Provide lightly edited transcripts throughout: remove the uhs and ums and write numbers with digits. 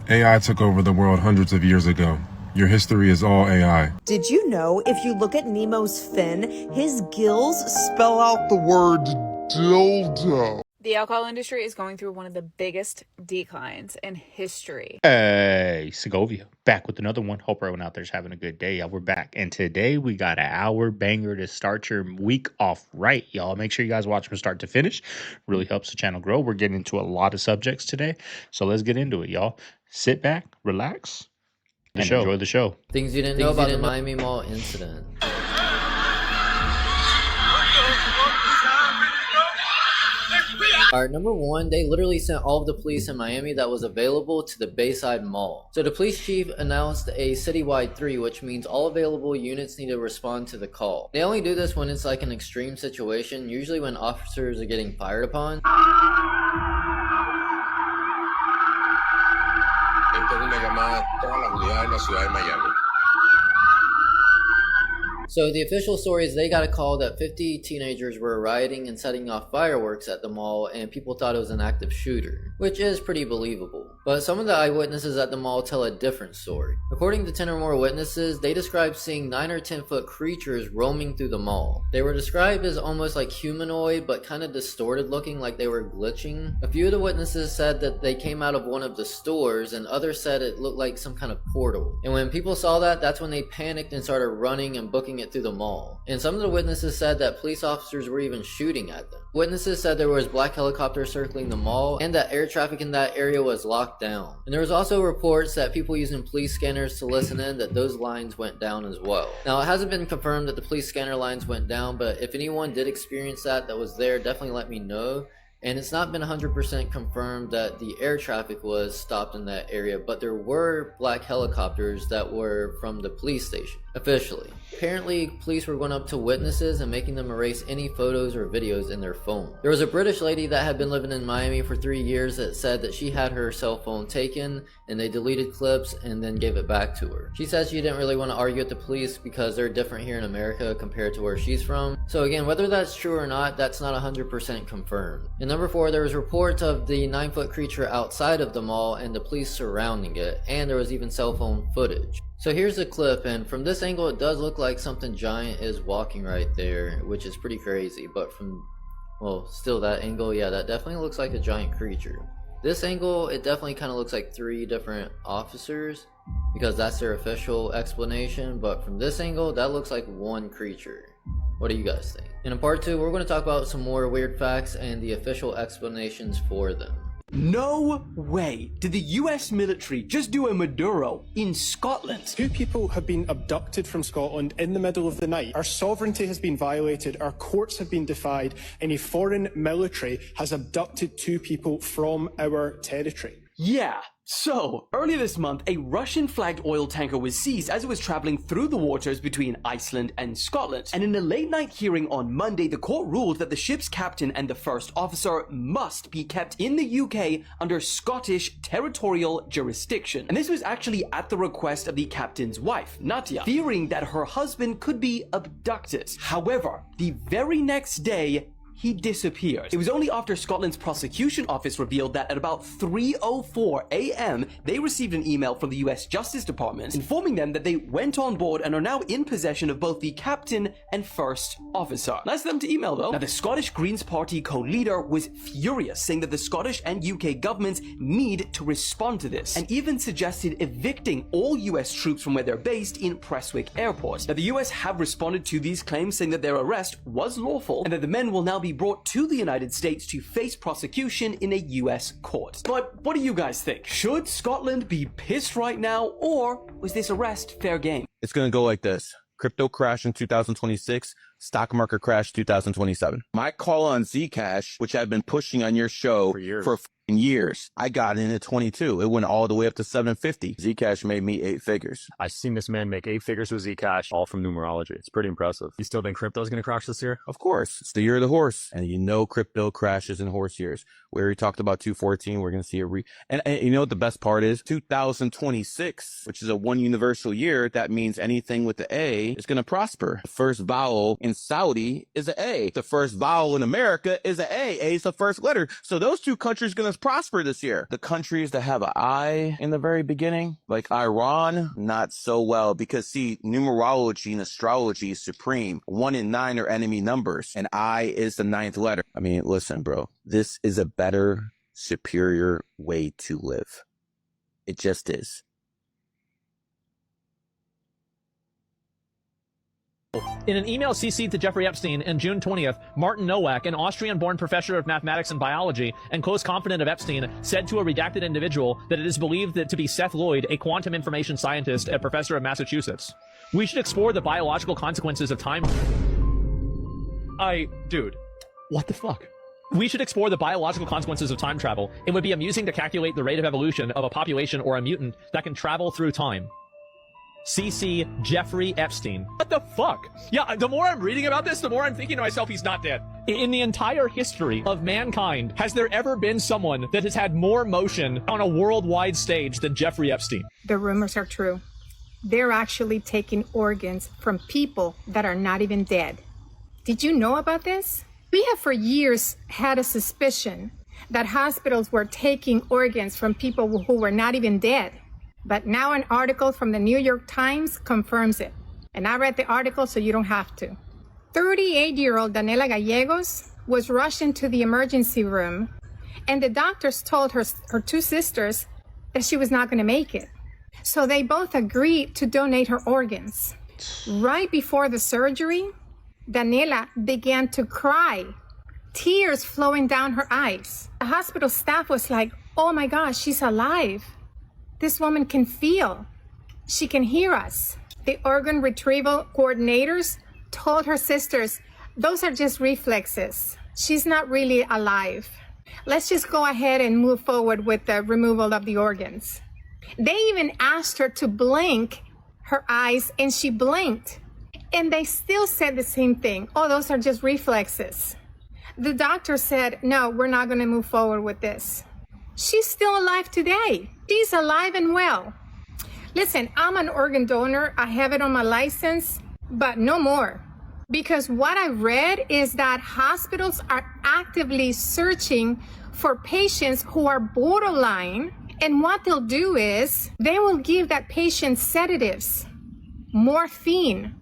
AI took over the world hundreds of years ago. Your history is all AI. Did you know if you look at Nemo's fin, his gills spell out the word dildo? The alcohol industry is going through one of the biggest declines in history. Hey, Segovia, back with another one. Hope everyone out there's having a good day. Y'all, we're back. And today we got an hour banger to start your week off right, y'all. Make sure you guys watch from start to finish. Really helps the channel grow. We're getting into a lot of subjects today. So let's get into it, y'all. Sit back, relax, and enjoy the show. Things you didn't know about the Miami Mall incident. Alright, number one, they literally sent all of the police in Miami that was available to the Bayside Mall. So the police chief announced a citywide 3, which means all available units need to respond to the call. They only do this when it's like an extreme situation, usually when officers are getting fired upon. So the official story is they got a call that 50 teenagers were rioting and setting off fireworks at the mall, and people thought it was an active shooter, which is pretty believable. But some of the eyewitnesses at the mall tell a different story. According to 10 or more witnesses, they described seeing 9 or 10 foot creatures roaming through the mall. They were described as almost like humanoid, but kind of distorted looking, like they were glitching. A few of the witnesses said that they came out of one of the stores, and others said it looked like some kind of portal. And when people saw that, that's when they panicked and started running and booking it through the mall. And some of the witnesses said that police officers were even shooting at them. Witnesses said there was black helicopters circling the mall and that air traffic in that area was locked down. And there was also reports that people using police scanners to listen in, that those lines went down as well. Now, it hasn't been confirmed that the police scanner lines went down, but if anyone did experience that was there, definitely let me know. And it's not been 100% confirmed that the air traffic was stopped in that area, but there were black helicopters that were from the police station, officially. Apparently, police were going up to witnesses and making them erase any photos or videos in their phone. There was a British lady that had been living in Miami for 3 years that said that she had her cell phone taken and they deleted clips and then gave it back to her. She said she didn't really want to argue with the police because they're different here in America compared to where she's from. So again, whether that's true or not, that's not 100% confirmed. And number 4, there was reports of the 9-foot creature outside of the mall and the police surrounding it, and there was even cell phone footage. So here's the clip, and from this angle it does look like something giant is walking right there, which is pretty crazy, but from, well, still that angle, yeah, that definitely looks like a giant creature. This angle, it definitely kind of looks like 3 different officers, because that's their official explanation, but from this angle, that looks like 1 creature. What do you guys think? And in part 2, we're going to talk about some more weird facts and the official explanations for them. No way did the US military just do a Maduro in Scotland. 2 people have been abducted from Scotland in the middle of the night. Our sovereignty has been violated, our courts have been defied, and a foreign military has abducted 2 people from our territory. Yeah. So, earlier this month, a Russian-flagged oil tanker was seized as it was traveling through the waters between Iceland and Scotland. And in a late-night hearing on Monday, the court ruled that the ship's captain and the first officer must be kept in the UK under Scottish territorial jurisdiction. And this was actually at the request of the captain's wife, Nadia, fearing that her husband could be abducted. However, the very next day, he disappeared. It was only after Scotland's prosecution office revealed that at about 3:04 a.m. they received an email from the US Justice Department informing them that they went on board and are now in possession of both the captain and first officer. Nice of them to email though. Now the Scottish Greens Party co-leader was furious, saying that the Scottish and UK governments need to respond to this, and even suggested evicting all US troops from where they're based in Prestwick Airport. Now the US have responded to these claims, saying that their arrest was lawful and that the men will now be brought to the United States to face prosecution in a US court. But what do you guys think? Should Scotland be pissed right now, or was this arrest fair game? It's going to go like this. Crypto crash in 2026, stock market crash 2027. My call on Zcash, which I've been pushing on your show for years, I got in at 22. It went all the way up to 750. Zcash made me 8 figures. I've seen this man make 8 figures with Zcash, all from numerology. It's pretty impressive. You still think crypto's going to crash this year? Of course. It's the year of the horse. And you know crypto crashes in horse years. We already talked about 214. We're going to see a and you know what the best part is? 2026, which is a one universal year. That means anything with the A is going to prosper. The first vowel in Saudi is an A. The first vowel in America is an A. A is the first letter. So those 2 countries are going to us prosper this year. The countries that have an I in the very beginning, like Iran, not so well, because see, numerology and astrology is supreme. 1 and 9 are enemy numbers, and I is the 9th letter. I mean, listen, bro, this is a better, superior way to live. It just is. In an email CC'd to Jeffrey Epstein on June 20th, Martin Nowak, an Austrian-born professor of mathematics and biology and close confidant of Epstein, said to a redacted individual that it is believed that to be Seth Lloyd, a quantum information scientist and professor of Massachusetts. We should explore the biological consequences of time. Dude, what the fuck? We should explore the biological consequences of time travel. It would be amusing to calculate the rate of evolution of a population or a mutant that can travel through time. CC Jeffrey Epstein. What the fuck? Yeah, the more I'm reading about this, the more I'm thinking to myself, he's not dead. In the entire history of mankind, has there ever been someone that has had more motion on a worldwide stage than Jeffrey Epstein? The rumors are true. They're actually taking organs from people that are not even dead. Did you know about this? We have for years had a suspicion that hospitals were taking organs from people who were not even dead. But now an article from the New York Times confirms it. And I read the article, so you don't have to. 38-year-old Daniela Gallegos was rushed into the emergency room, and the doctors told her 2 sisters that she was not going to make it. So they both agreed to donate her organs. Right before the surgery, Daniela began to cry, tears flowing down her eyes. The hospital staff was like, oh my gosh, she's alive. This woman can feel. She can hear us. The organ retrieval coordinators told her sisters, those are just reflexes. She's not really alive. Let's just go ahead and move forward with the removal of the organs. They even asked her to blink her eyes, and she blinked. And they still said the same thing. Oh, those are just reflexes. The doctor said, no, we're not going to move forward with this. She's still alive today. She's alive and well. Listen, I'm an organ donor. I have it on my license, but no more. Because what I read is that hospitals are actively searching for patients who are borderline. And what they'll do is they will give that patient sedatives, morphine,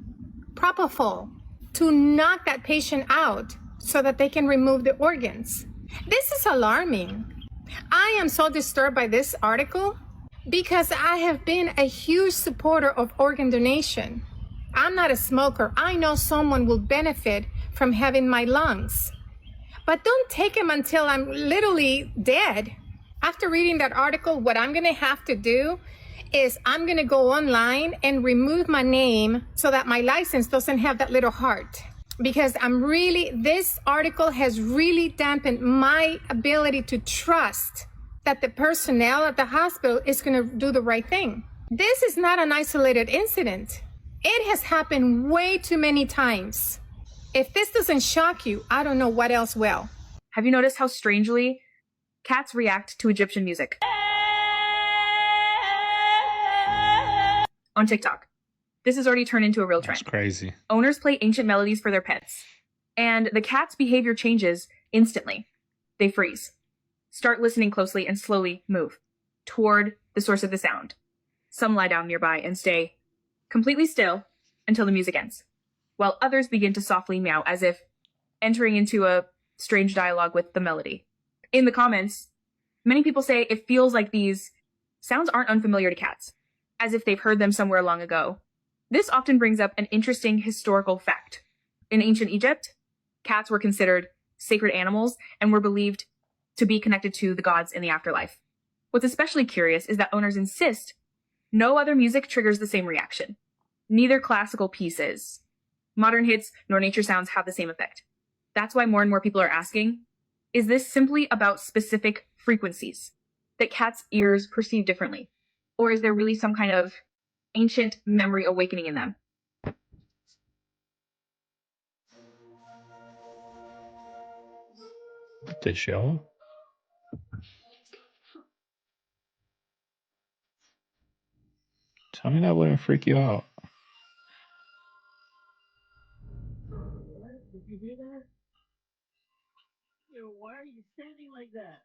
propofol, to knock that patient out so that they can remove the organs. This is alarming. I am so disturbed by this article because I have been a huge supporter of organ donation. I'm not a smoker. I know someone will benefit from having my lungs. But don't take them until I'm literally dead. After reading that article, what I'm going to have to do is I'm going to go online and remove my name so that my license doesn't have that little heart. Because this article has really dampened my ability to trust that the personnel at the hospital is going to do the right thing. This is not an isolated incident. It has happened way too many times. If this doesn't shock you, I don't know what else will. Have you noticed how strangely cats react to Egyptian music? On TikTok. This has already turned into a real trend. That's crazy. Owners play ancient melodies for their pets, and the cat's behavior changes instantly. They freeze, start listening closely, and slowly move toward the source of the sound. Some lie down nearby and stay completely still until the music ends, while others begin to softly meow as if entering into a strange dialogue with the melody. In the comments, many people say it feels like these sounds aren't unfamiliar to cats, as if they've heard them somewhere long ago. This often brings up an interesting historical fact. In ancient Egypt, cats were considered sacred animals and were believed to be connected to the gods in the afterlife. What's especially curious is that owners insist no other music triggers the same reaction. Neither classical pieces, modern hits, nor nature sounds have the same effect. That's why more and more people are asking, is this simply about specific frequencies that cats' ears perceive differently? Or is there really some kind of ancient memory awakening in them? The show? Tell me that wouldn't freak you out. Did you hear that? Yo, why are you standing like that?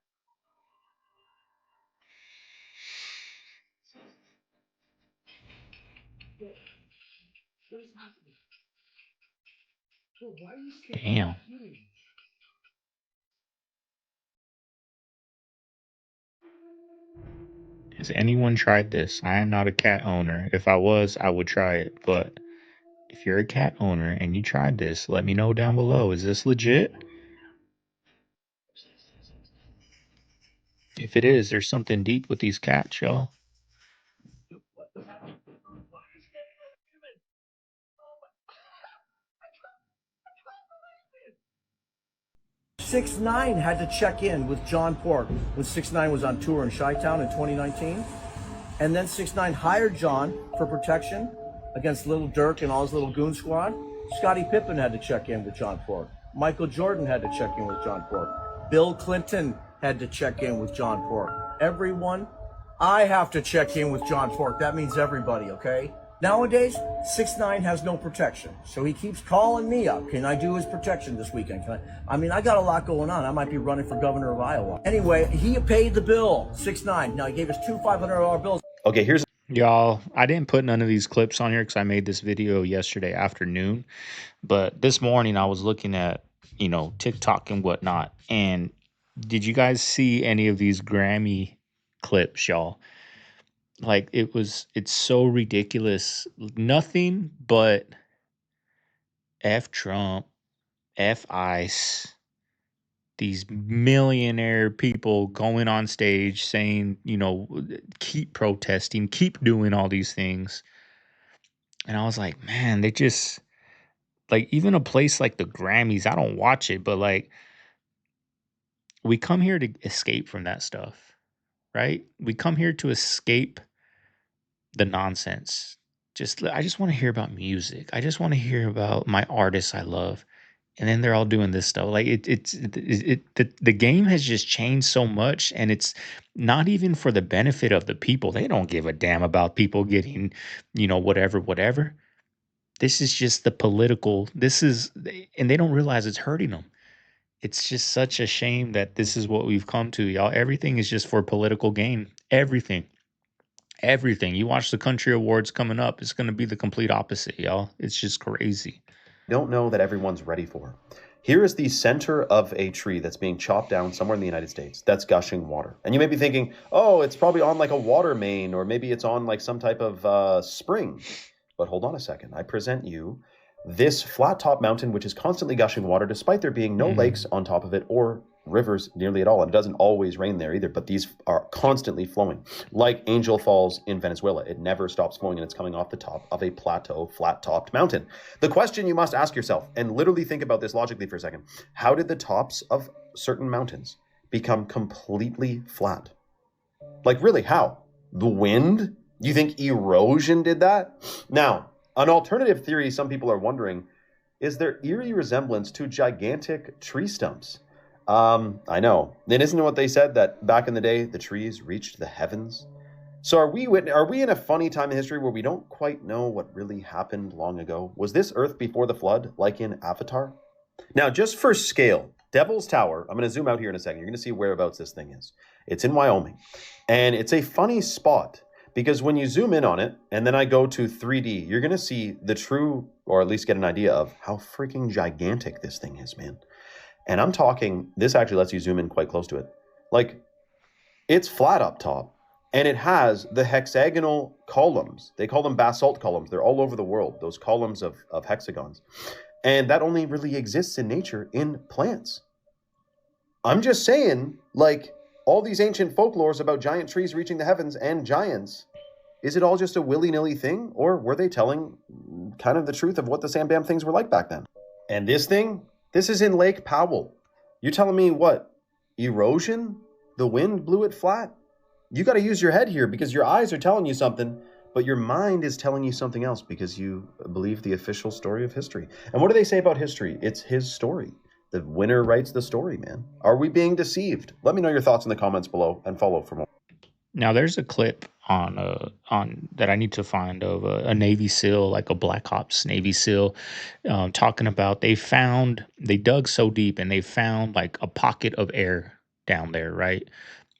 Damn. Has anyone tried this? I am not a cat owner. If I was, I would try it. But if you're a cat owner and you tried this, let me know down below. Is this legit? If it is, there's something deep with these cats, y'all. 6ix9ine had to check in with John Pork when 6ix9ine was on tour in Chi-Town in 2019. And then 6ix9ine hired John for protection against Little Dirk and all his little goon squad. Scottie Pippen had to check in with John Pork. Michael Jordan had to check in with John Pork. Bill Clinton had to check in with John Pork. Everyone, I have to check in with John Pork. That means everybody, okay? Nowadays, 6ix9ine has no protection, so he keeps calling me up. Can I do his protection this weekend? I mean, I got a lot going on. I might be running for governor of Iowa. Anyway, he paid the bill, 6ix9ine. Now, he gave us two $500 bills. Okay, here's Y'all, I didn't put none of these clips on here because I made this video yesterday afternoon. But this morning I was looking at, TikTok and whatnot. And did you guys see any of these Grammy clips, y'all? Like it's so ridiculous. Nothing but F Trump, F ICE, these millionaire people going on stage saying, keep protesting, keep doing all these things. And I was like, man, they just like even a place like the Grammys, I don't watch it, but like we come here to escape from that stuff, right? We come here to escape the nonsense. I just want to hear about music. I just want to hear about my artists I love. And then they're all doing this stuff. Like the game has just changed so much, and it's not even for the benefit of the people. They don't give a damn about people getting, whatever. This is just the political. And they don't realize it's hurting them. It's just such a shame that this is what we've come to, y'all. Everything is just for political gain. Everything. Everything. You watch the country awards coming up, it's going to be the complete opposite, y'all. It's just crazy. Don't know that everyone's ready for. Here is the center of a tree that's being chopped down somewhere in the United States that's gushing water. And you may be thinking, oh, it's probably on like a water main, or maybe it's on like some type of spring. But hold on a second. I present you this flat top mountain, which is constantly gushing water, despite there being no lakes on top of it or rivers nearly at all. And it doesn't always rain there either, but these are constantly flowing. Like Angel Falls in Venezuela, it never stops flowing, and it's coming off the top of a plateau, flat-topped mountain. The question you must ask yourself, and literally think about this logically for a second, how did the tops of certain mountains become completely flat? Like really, how? The wind? You think erosion did that? Now, an alternative theory some people are wondering is their eerie resemblance to gigantic tree stumps. I know. And isn't it what they said, that back in the day, the trees reached the heavens? So are we in a funny time in history where we don't quite know what really happened long ago? Was this Earth before the flood, like in Avatar? Now, just for scale, Devil's Tower, I'm going to zoom out here in a second. You're going to see whereabouts this thing is. It's in Wyoming. And it's a funny spot, because when you zoom in on it, and then I go to 3D, you're going to see the true, or at least get an idea of how freaking gigantic this thing is, man. And I'm talking, this actually lets you zoom in quite close to it. Like, it's flat up top, and it has the hexagonal columns. They call them basalt columns. They're all over the world, those columns of hexagons. And that only really exists in nature in plants. I'm just saying, like, all these ancient folklores about giant trees reaching the heavens and giants, is it all just a willy-nilly thing? Or were they telling kind of the truth of what the Sam Bam things were like back then? And this thing? This is in Lake Powell. You're telling me what? Erosion? The wind blew it flat? You got to use your head here, because your eyes are telling you something, but your mind is telling you something else because you believe the official story of history. And what do they say about history? It's his story. The winner writes the story, man. Are we being deceived? Let me know your thoughts in the comments below and follow for more. Now there's a clip on that I need to find of a Navy SEAL, like a Black Ops Navy SEAL, talking about they dug so deep and they found like a pocket of air down there, right?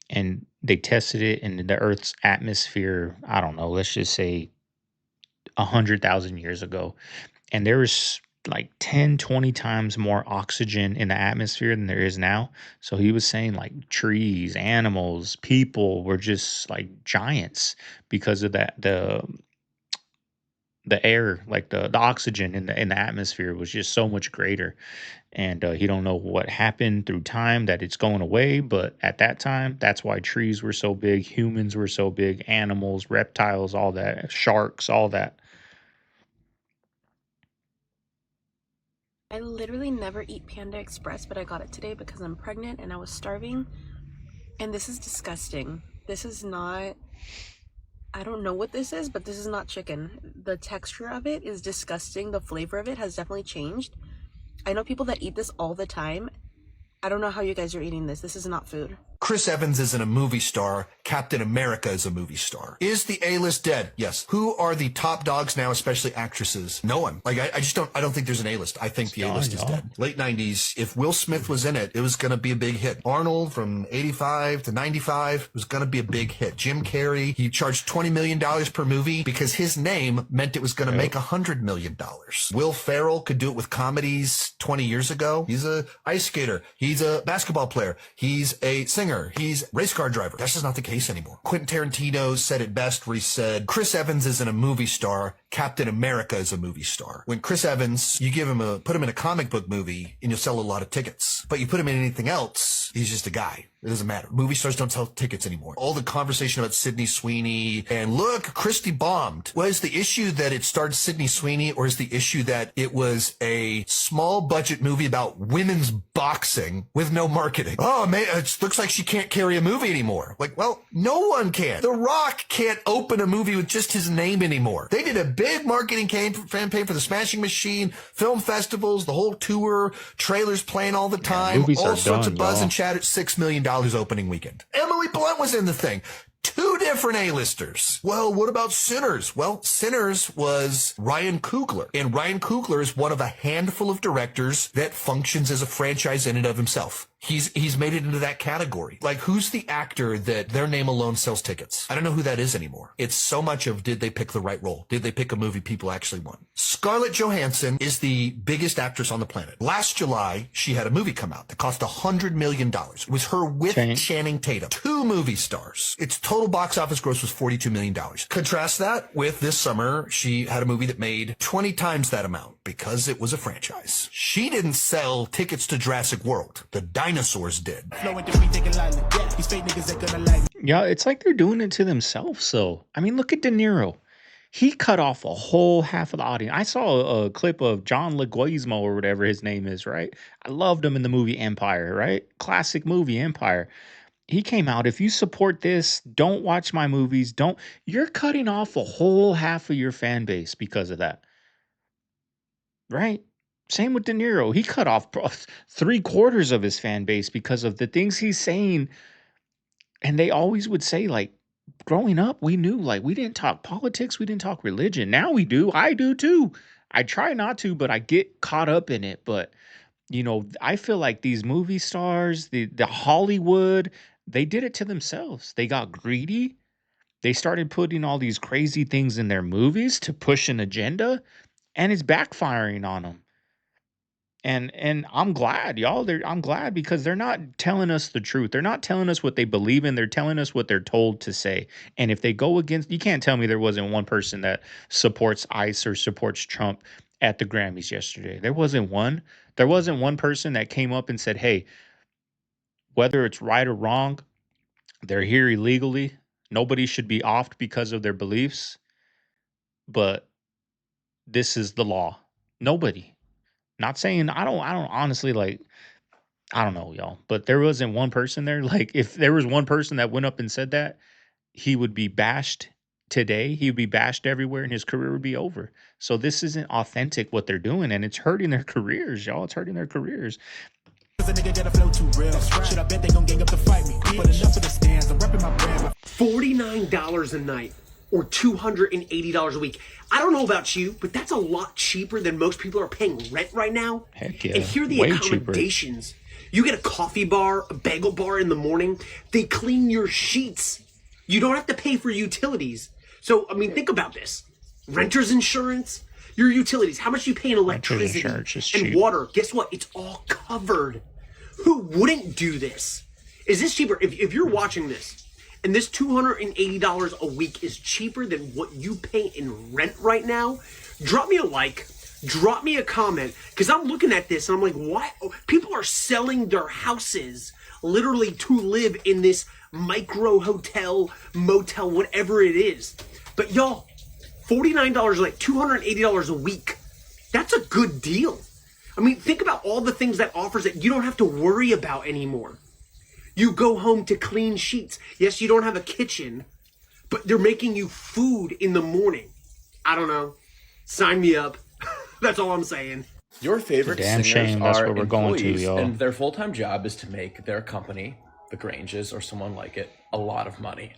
And they tested it in the Earth's atmosphere. I don't know, let's just say 100,000 years ago, and there was like 10, 20 times more oxygen in the atmosphere than there is now. So he was saying like trees, animals, people were just like giants because of that. The air, like the oxygen in the atmosphere was just so much greater. And he don't know what happened through time that it's going away, but at that time, that's why trees were so big, humans were so big, animals, reptiles, all that, sharks, all that. I literally never eat Panda Express, but I got it today because I'm pregnant and I was starving. And this is disgusting. This is not, I don't know what this is, but this is not chicken. The texture of it is disgusting. The flavor of it has definitely changed. I know people that eat this all the time. I don't know how you guys are eating this. This is not food. Chris Evans isn't a movie star. Captain America is a movie star. Is the A-list dead? Yes. Who are the top dogs now, especially actresses? No one. Like, I just don't think there's an A-list. I think the A-list is dead. Late 90s, if Will Smith was in it was going to be a big hit. Arnold from 85 to 95 was going to be a big hit. Jim Carrey, he charged $20 million per movie because his name meant it was going to make $100 million. Will Ferrell could do it with comedies 20 years ago. He's a ice skater. He's a basketball player. He's a singer. He's a race car driver. That's just not the case anymore. Quentin Tarantino said it best where he said, Chris Evans isn't a movie star. Captain America is a movie star. When Chris Evans, you put him in a comic book movie and you'll sell a lot of tickets. But you put him in anything else, he's just a guy. It doesn't matter. Movie stars don't sell tickets anymore. All the conversation about Sydney Sweeney and look, Christie bombed. Was the issue that it starred Sydney Sweeney, or is the issue that it was a small budget movie about women's boxing with no marketing? Oh man, it looks like she can't carry a movie anymore. Like, well, no one can. The Rock can't open a movie with just his name anymore. They did a big marketing campaign for the Smashing Machine, film festivals, the whole tour, trailers playing all the time, all sorts of buzz and chatter. $6 million opening weekend. Emily Blunt was in the thing. 2 different A-listers. Well, what about Sinners? Well, Sinners was Ryan Coogler. And Ryan Coogler is one of a handful of directors that functions as a franchise in and of himself. He's made it into that category. Like, who's the actor that their name alone sells tickets? I don't know who that is anymore. It's so much of, did they pick the right role? Did they pick a movie people actually want? Scarlett Johansson is the biggest actress on the planet. Last July, she had a movie come out that cost $100 million. It was her with Channing Tatum. 2 movie stars. Its total box office gross was $42 million. Contrast that with this summer, she had a movie that made 20 times that amount because it was a franchise. She didn't sell tickets to Jurassic World. The dinosaurs did. Yeah, it's like they're doing it to themselves. So, I mean, look at De Niro. He cut off a whole half of the audience. I saw a clip of John Leguizamo or whatever his name is, right? I loved him in the movie Empire, right? Classic movie Empire. He came out, if you support this, don't watch my movies, you're cutting off a whole half of your fan base because of that. Right? Same with De Niro. He cut off 3/4 of his fan base because of the things he's saying. And they always would say, like, growing up, we knew, like, we didn't talk politics, we didn't talk religion. Now we do. I do too. I try not to, but I get caught up in it. But, you know, I feel like these movie stars, the Hollywood, they did it to themselves. They got greedy. They started putting all these crazy things in their movies to push an agenda, and it's backfiring on them. And I'm glad, y'all. I'm glad because they're not telling us the truth. They're not telling us what they believe in. They're telling us what they're told to say. And if they go against, you can't tell me there wasn't one person that supports ICE or supports Trump at the Grammys yesterday. There wasn't one. There wasn't one person that came up and said, hey, whether it's right or wrong, they're here illegally. Nobody should be offed because of their beliefs. But this is the law. Nobody. Not saying I don't honestly, like, I don't know, y'all, but there wasn't one person there. Like, if there was one person that went up and said that, he would be bashed today. He would be bashed everywhere and his career would be over. So this isn't authentic what they're doing, and it's hurting their careers, y'all. It's hurting their careers. $49 a night or $280 a week. I don't know about you, but that's a lot cheaper than most people are paying rent right now. Heck yeah. And here are the Way accommodations. Cheaper. You get a coffee bar, a bagel bar in the morning. They clean your sheets. You don't have to pay for utilities. So, I mean, think about this. Renter's insurance, your utilities, how much you pay in electricity and water. Guess what? It's all covered. Who wouldn't do this? Is this cheaper? If you're watching this and this $280 a week is cheaper than what you pay in rent right now, drop me a like, drop me a comment, because I'm looking at this and I'm like, why? People are selling their houses literally to live in this micro hotel, motel, whatever it is. But y'all, $49, like $280 a week, that's a good deal. I mean, think about all the things that offers that you don't have to worry about anymore. You go home to clean sheets. Yes, you don't have a kitchen, but they're making you food in the morning. I don't know. Sign me up. That's all I'm saying. Your favorite Damn singers shame that's are what we're going to, employees, y'all. and their full-time job is to make their company, the Granges or someone like it, a lot of money.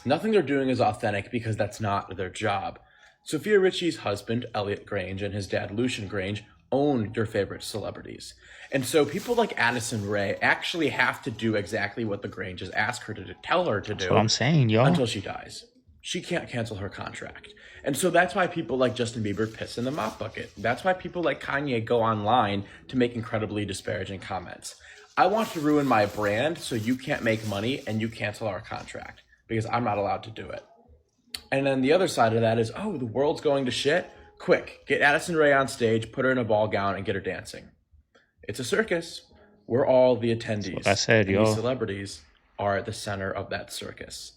Nothing they're doing is authentic because that's not their job. Sophia Richie's husband, Elliot Grange, and his dad, Lucian Grange, own your favorite celebrities. And so people like Addison Rae actually have to do exactly what the Granges ask her to tell her to do. That's what I'm saying, y'all. Until she dies. She can't cancel her contract. And so that's why people like Justin Bieber piss in the mop bucket. That's why people like Kanye go online to make incredibly disparaging comments. I want to ruin my brand so you can't make money and you cancel our contract because I'm not allowed to do it. And then the other side of that is, oh, the world's going to shit. Quick, get Addison Rae on stage, put her in a ball gown, and get her dancing. It's a circus. We're all the attendees. That's what I said, and y'all. these celebrities are at the center of that circus.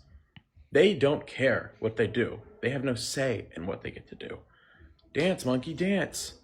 They don't care what they do. They have no say in what they get to do. Dance, monkey, dance.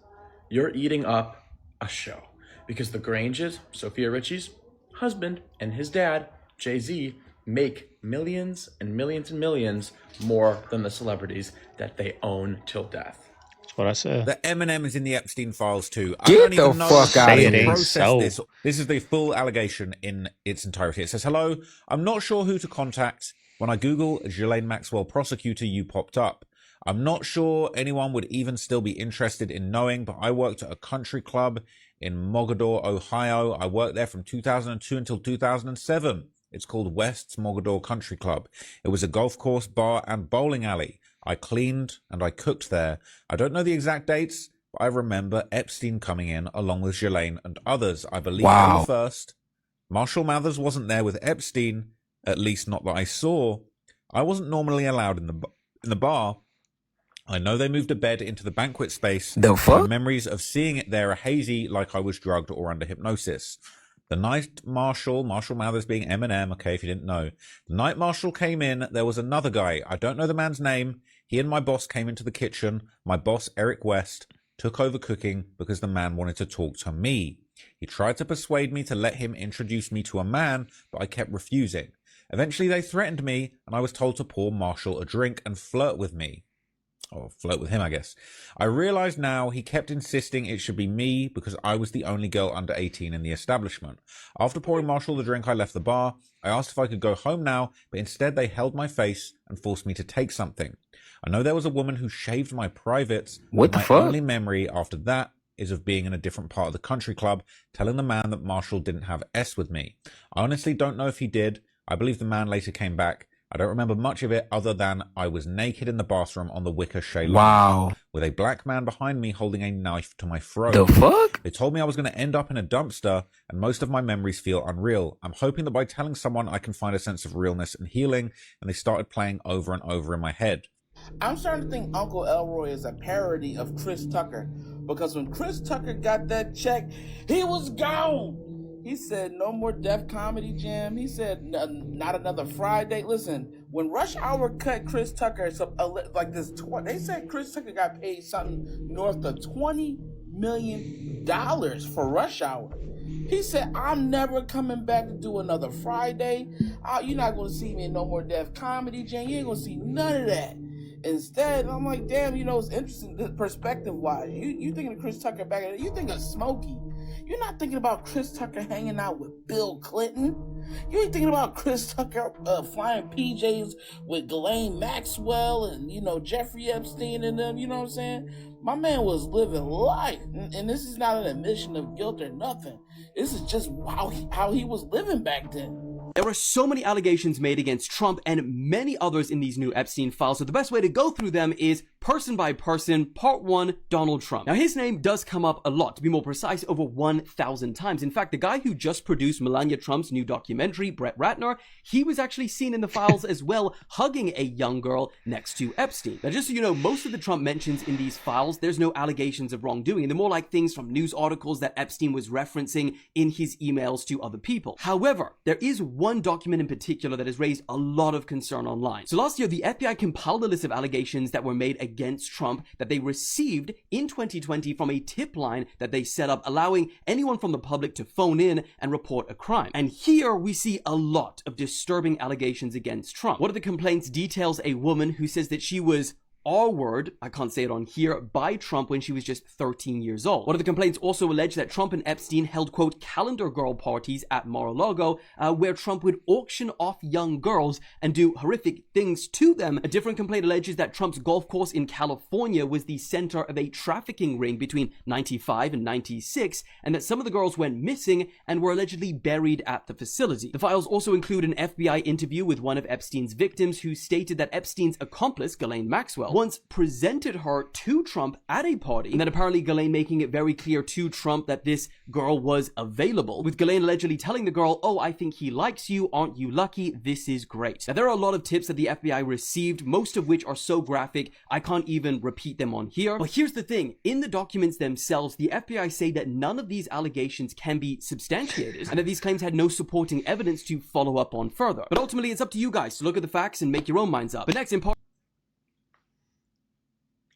You're eating up a show. Because the Granges, Sophia Richie's husband, and his dad, Jay-Z, make millions and millions and millions more than the celebrities that they own till death. That's what I said. The Eminem is in the Epstein files too. I Get don't the even know fuck how out to of here. process this. This is the full allegation in its entirety. It says, hello, I'm not sure who to contact. When I Google Ghislaine Maxwell prosecutor, you popped up. I'm not sure anyone would even still be interested in knowing, but I worked at a country club in Mogador, Ohio. I worked there from 2002 until 2007. It's called West's Mogador Country Club. It was a golf course, bar, and bowling alley. I cleaned and I cooked there. I don't know the exact dates, but I remember Epstein coming in along with Ghislaine and others. I believe they were first. Marshall Mathers wasn't there with Epstein, at least not that I saw. I wasn't normally allowed in the bar. I know they moved a bed into the banquet space. The fuck? My memories of seeing it there are hazy, like I was drugged or under hypnosis. The night Marshall Mathers being Eminem, okay, if you didn't know. The night Marshall came in, there was another guy. I don't know the man's name. He and my boss came into the kitchen. My boss, Eric West, took over cooking because the man wanted to talk to me. He tried to persuade me to let him introduce me to a man, but I kept refusing. Eventually they threatened me, and I was told to pour Marshall a drink and flirt with me. Or flirt with him, I guess. I realize now he kept insisting it should be me because I was the only girl under 18 in the establishment. After pouring Marshall the drink, I left the bar. I asked if I could go home now, but instead they held my face and forced me to take something. I know there was a woman who shaved my privates. What the my fuck? only memory after that is of being in a different part of the country club, telling the man that Marshall didn't have S with me. I honestly don't know if he did. I believe the man later came back. I don't remember much of it other than I was naked in the bathroom on the wicker shade Wow. with a black man behind me holding a knife to my throat. The fuck? They told me I was going to end up in a dumpster, and most of my memories feel unreal. I'm hoping that by telling someone I can find a sense of realness and healing, and they started playing over and over in my head. I'm starting to think Uncle Elroy is a parody of Chris Tucker, because when Chris Tucker got that check, he was gone. He said, no more Def Comedy Jam. He said, not another Friday. Listen, when Rush Hour cut Chris Tucker, like this, they said Chris Tucker got paid something north of $20 million for Rush Hour. He said, I'm never coming back to do another Friday. You're not going to see me in no more Def Comedy Jam. You ain't going to see none of that. Instead, I'm like, damn, it's interesting perspective-wise. You thinking of Chris Tucker back then. You think of Smokey. You're not thinking about Chris Tucker hanging out with Bill Clinton. You ain't thinking about Chris Tucker flying PJs with Ghislaine Maxwell and, Jeffrey Epstein and them, you know what I'm saying? My man was living life. And this is not an admission of guilt or nothing. This is just how he was living back then. There are so many allegations made against Trump and many others in these new Epstein files, so the best way to go through them is Person by Person, Part 1, Donald Trump. Now, his name does come up a lot, to be more precise, over 1,000 times. In fact, the guy who just produced Melania Trump's new documentary, Brett Ratner, he was actually seen in the files as well, hugging a young girl next to Epstein. Now, just so you know, most of the Trump mentions in these files, there's no allegations of wrongdoing, and they're more like things from news articles that Epstein was referencing in his emails to other people. However, there is one document in particular that has raised a lot of concern online. So last year, the FBI compiled a list of allegations that were made against Trump that they received in 2020 from a tip line that they set up, allowing anyone from the public to phone in and report a crime. And here we see a lot of disturbing allegations against Trump. One of the complaints details a woman who says that she was R-word, I can't say it on here, by Trump when she was just 13 years old. One of the complaints also alleged that Trump and Epstein held, quote, calendar girl parties at Mar-a-Lago, where Trump would auction off young girls and do horrific things to them. A different complaint alleges that Trump's golf course in California was the center of a trafficking ring between 95 and 96, and that some of the girls went missing and were allegedly buried at the facility. The files also include an FBI interview with one of Epstein's victims who stated that Epstein's accomplice, Ghislaine Maxwell, once presented her to Trump at a party, and then apparently Ghislaine making it very clear to Trump that this girl was available, with Ghislaine allegedly telling the girl, oh, I think he likes you, aren't you lucky, this is great. Now, there are a lot of tips that the FBI received, most of which are so graphic, I can't even repeat them on here. But here's the thing, in the documents themselves, the FBI say that none of these allegations can be substantiated, and that these claims had no supporting evidence to follow up on further. But ultimately, it's up to you guys to look at the facts and make your own minds up. But next, in part...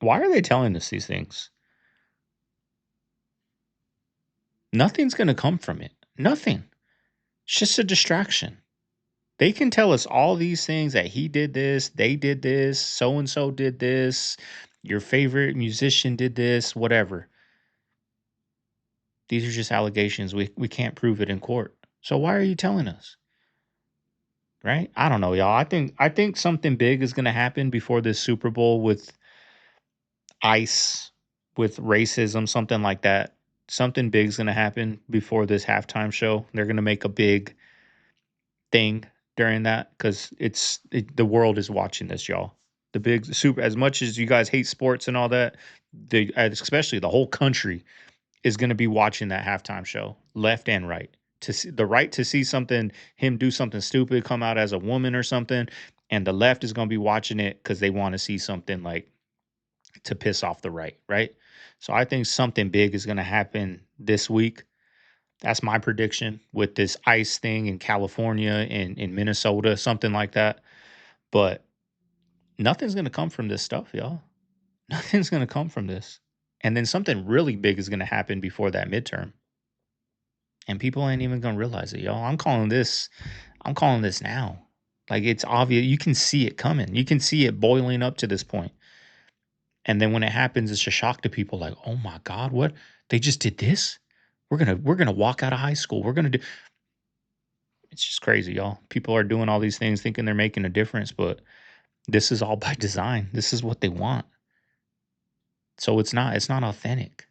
Why are they telling us these things? Nothing's going to come from it. Nothing. It's just a distraction. They can tell us all these things that he did this, they did this, so-and-so did this, your favorite musician did this, whatever. These are just allegations. We can't prove it in court. So why are you telling us? Right? I don't know, y'all. I think something big is going to happen before this Super Bowl with ICE, with racism, something like that. Something big is going to happen before this halftime show. They're going to make a big thing during that because the world is watching this, y'all. The big super, as much as you guys hate sports and all that, especially the whole country is going to be watching that halftime show, left and right. To see, the right to see something, him do something stupid, come out as a woman or something, and the left is going to be watching it because they want to see something like to piss off the right? So I think something big is going to happen this week. That's my prediction with this ICE thing in California and in Minnesota, something like that. But nothing's going to come from this stuff, y'all. Nothing's going to come from this. And then something really big is going to happen before that midterm. And people ain't even going to realize it, y'all. I'm calling this now. Like, it's obvious. You can see it coming. You can see it boiling up to this point. And then when it happens, it's a shock to people like, oh my God, what? They just did this? We're gonna walk out of high school. We're gonna do. It's just crazy, y'all. People are doing all these things thinking they're making a difference, but this is all by design. This is what they want. So it's not authentic.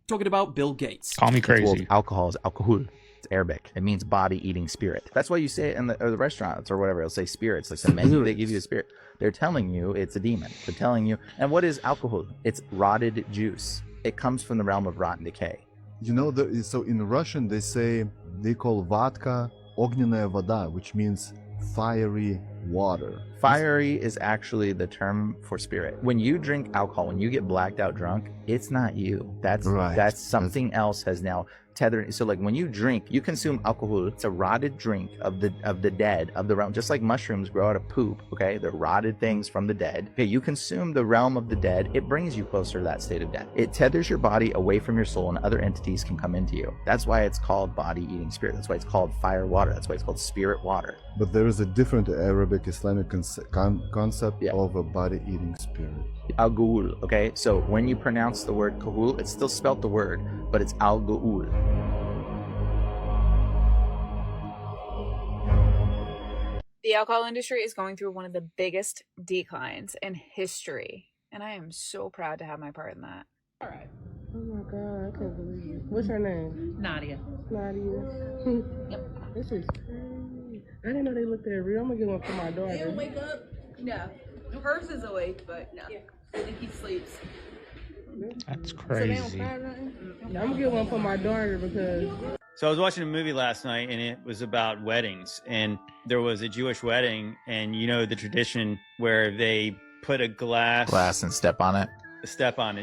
Talking about Bill Gates. Call me crazy. Alcohol is alcohol. It's Arabic. It means body eating spirit. That's why you say it in the restaurants or whatever. It'll say spirits. Like some menu, they give you a spirit. They're telling you it's a demon. They're telling you. And what is alcohol? It's rotted juice. It comes from the realm of rot and decay. You know, so in Russian they call vodka огненная вода, which means fiery water. Fiery is actually the term for spirit. When you drink alcohol, when you get blacked out drunk, it's not you. That's something else has now tethered. So like when you drink, you consume alcohol. It's a rotted drink of the dead, of the realm, just like mushrooms grow out of poop. Okay, they're rotted things from the dead. Okay, you consume the realm of the dead. It brings you closer to that state of death. It tethers your body away from your soul, and other entities can come into you. That's why it's called body eating spirit. That's why it's called fire water. That's why it's called spirit water. But there is a different Arabic Islamic concept of a body eating spirit. Al-Ghul, okay? So when you pronounce the word kahul, it's still spelt the word, but it's Al-Ghul. The alcohol industry is going through one of the biggest declines in history, and I am so proud to have my part in that. All right. Oh my God, I can't believe it. What's her name? Nadia. Nadia. Yep. This is crazy. I didn't know they looked that real. I'm gonna get one for my daughter. They'll wake up. No. Hers is awake, but no. I think he sleeps. That's So they crazy. don't cry nothing? I'm gonna get one for my daughter because. So I was watching a movie last night, and it was about weddings, and there was a Jewish wedding, and you know the tradition where they put a glass and step on it.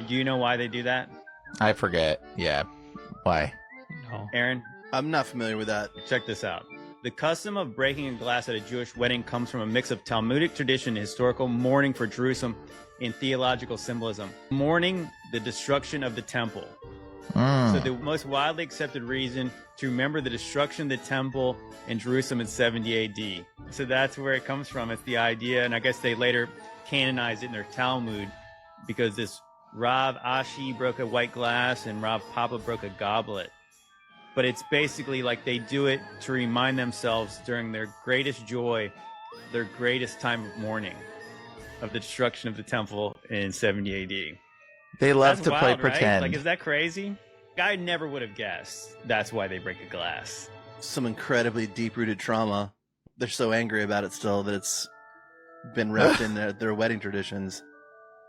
Do you know why they do that? I forget. Yeah. Why? No. Aaron? I'm not familiar with that. Check this out. The custom of breaking a glass at a Jewish wedding comes from a mix of Talmudic tradition, historical mourning for Jerusalem, and theological symbolism. Mourning the destruction of the temple. So the most widely accepted reason to remember the destruction of the temple in Jerusalem in 70 AD. So that's where it comes from. It's the idea, and I guess they later canonized it in their Talmud because this Rav Ashi broke a white glass and Rav Papa broke a goblet. But it's basically like they do it to remind themselves during their greatest joy, their greatest time of mourning, of the destruction of the temple in 70 AD. They love That's to play wild, right? pretend. Like, is that crazy? I never would have guessed that's why they break a glass. Some incredibly deep-rooted trauma. They're so angry about it still that it's been wrapped in their wedding traditions.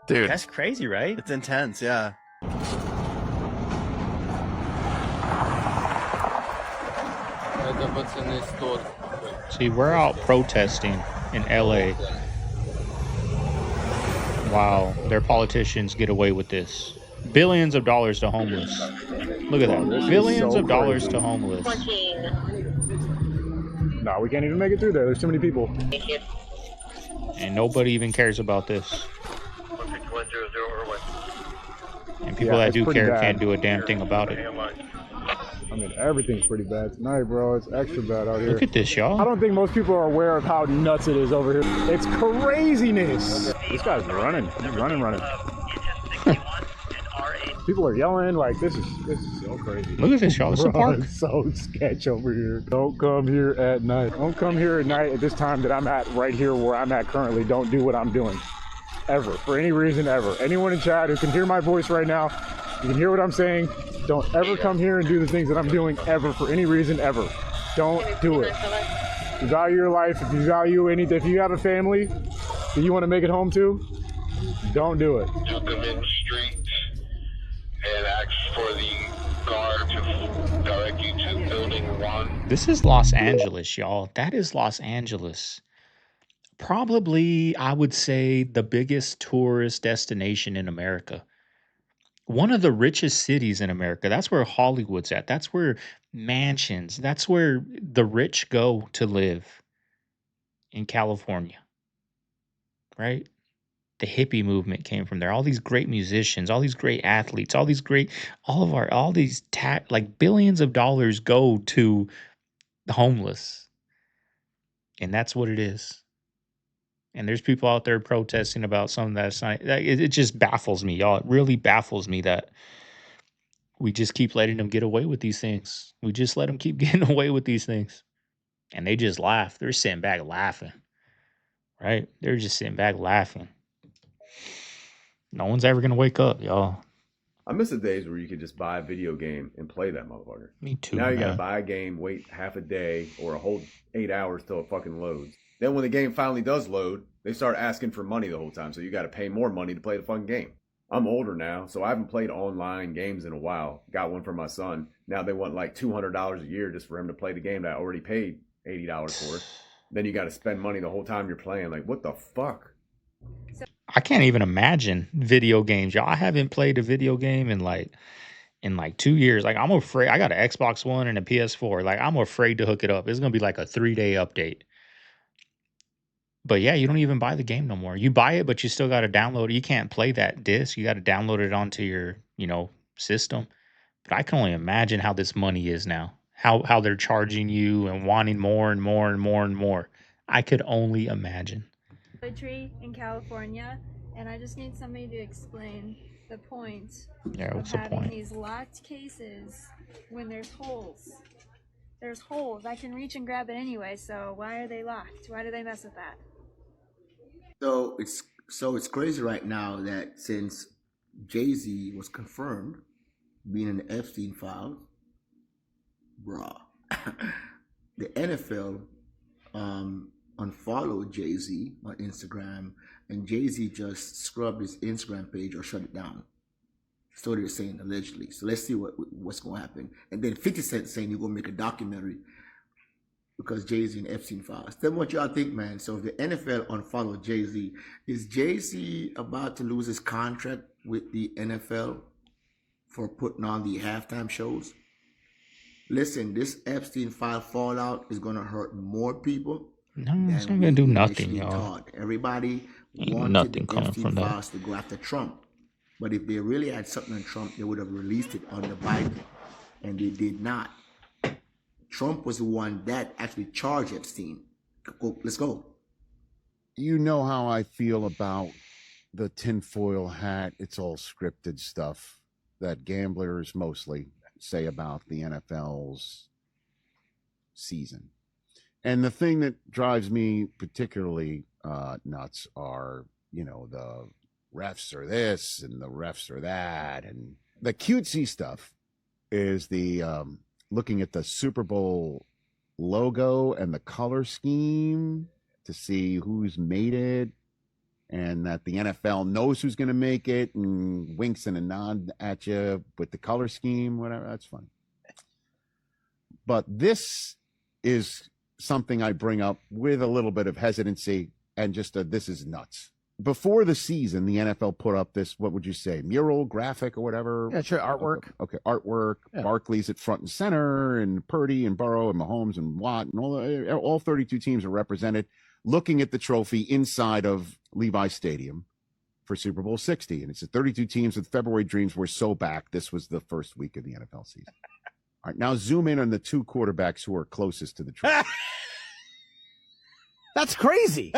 Dude. That's crazy, right? It's intense, yeah. See, we're out protesting in LA. Wow, their politicians get away with this. Billions of dollars to homeless. Look at that. Billions of dollars to homeless. No, we can't even make it through there. There's too many people. And nobody even cares about this. And people that do care can't do a damn thing about it. I mean, everything's pretty bad tonight, bro. It's extra bad out here. Look at this, y'all. I don't think most people are aware of how nuts it is over here. It's craziness. This guy's running. He's running. People are yelling. Like, this is so crazy. Look at this, y'all. It's a park. It's so sketch over here. Don't come here at night. Don't come here at night at this time that I'm at right here where I'm at currently. Don't do what I'm doing. Ever. For any reason, ever. Anyone in chat who can hear my voice right now, you can hear what I'm saying. Don't ever come here and do the things that I'm doing ever for any reason ever. Don't do it. If you value your life, if you value anything, if you have a family that you want to make it home to, don't do it. To come in the street and ask for the guard to direct you to building 1. This is Los Angeles, y'all. That is Los Angeles. Probably, I would say, the biggest tourist destination in America. One of the richest cities in America. That's where Hollywood's at. That's where mansions, that's where the rich go to live in California. Right? The hippie movement came from there. All these great musicians, all these great athletes, all these like billions of dollars go to the homeless. And that's what it is. And there's people out there protesting about something that's not, it just baffles me, y'all. It really baffles me that we just keep letting them get away with these things. We just let them keep getting away with these things. And they just laugh. They're sitting back laughing. Right? They're just sitting back laughing. No one's ever going to wake up, y'all. I miss the days where you could just buy a video game and play that motherfucker. Me too. Now you man. gotta buy a game, wait half a day or a whole 8 hours till it fucking loads. Then when the game finally does load, they start asking for money the whole time, so you gotta pay more money to play the fucking game. I'm older now, so I haven't played online games in a while. Got one for my son. Now they want like $200 a year just for him to play the game that I already paid $80 for. Then you gotta spend money the whole time you're playing. Like, what the fuck? I can't even imagine video games, y'all. I haven't played a video game in like 2 years. Like, I'm afraid. I got an Xbox One and a PS4. Like, I'm afraid to hook it up. It's gonna be like a 3-day update. But yeah, you don't even buy the game no more. You buy it, but you still got to download it. You can't play that disc. You got to download it onto your, system. But I can only imagine how this money is now. How they're charging you and wanting more and more and more and more. I could only imagine. Tree in California, and I just need somebody to explain the point What's of the having point? these locked cases when there's holes. There's holes. I can reach and grab it anyway, so why are they locked? Why do they mess with that? So it's crazy right now that since Jay-Z was confirmed being in the Epstein files, bruh, the NFL unfollowed Jay-Z on Instagram and Jay-Z just scrubbed his Instagram page or shut it down. So they're saying allegedly. So let's see what's going to happen. And then 50 Cent saying he's going to make a documentary because Jay-Z and Epstein files. Tell me what y'all think, man. So if the NFL unfollowed Jay-Z, is Jay-Z about to lose his contract with the NFL for putting on the halftime shows? Listen, this Epstein file fallout is going to hurt more people. No, it's not going to do nothing, y'all. Thought. Everybody Ain't wanted nothing the coming Epstein from that. files to go after Trump. But if they really had something on Trump, they would have released it under Biden. And they did not. Trump was the one that actually charged Epstein. Let's go. You know how I feel about the tinfoil hat. It's all scripted stuff that gamblers mostly say about the NFL's season. And the thing that drives me particularly nuts are, you know, the refs are this and the refs are that. And the cutesy stuff is the looking at the Super Bowl logo and the color scheme to see who's made it, and that the NFL knows who's going to make it and winks and a nod at you with the color scheme, whatever. That's funny. But this is something I bring up with a little bit of hesitancy and just this is nuts. Before the season, the NFL put up this, what would you say, mural, graphic, or whatever? Yeah, sure, artwork. Okay, artwork. Yeah. Barkley's at front and center, and Purdy and Burrow and Mahomes and Watt, and all 32 teams are represented looking at the trophy inside of Levi Stadium for Super Bowl 60. And it's the 32 teams with February dreams were so back. This was the first week of the NFL season. All right, now zoom in on the two quarterbacks who are closest to the trophy. That's crazy.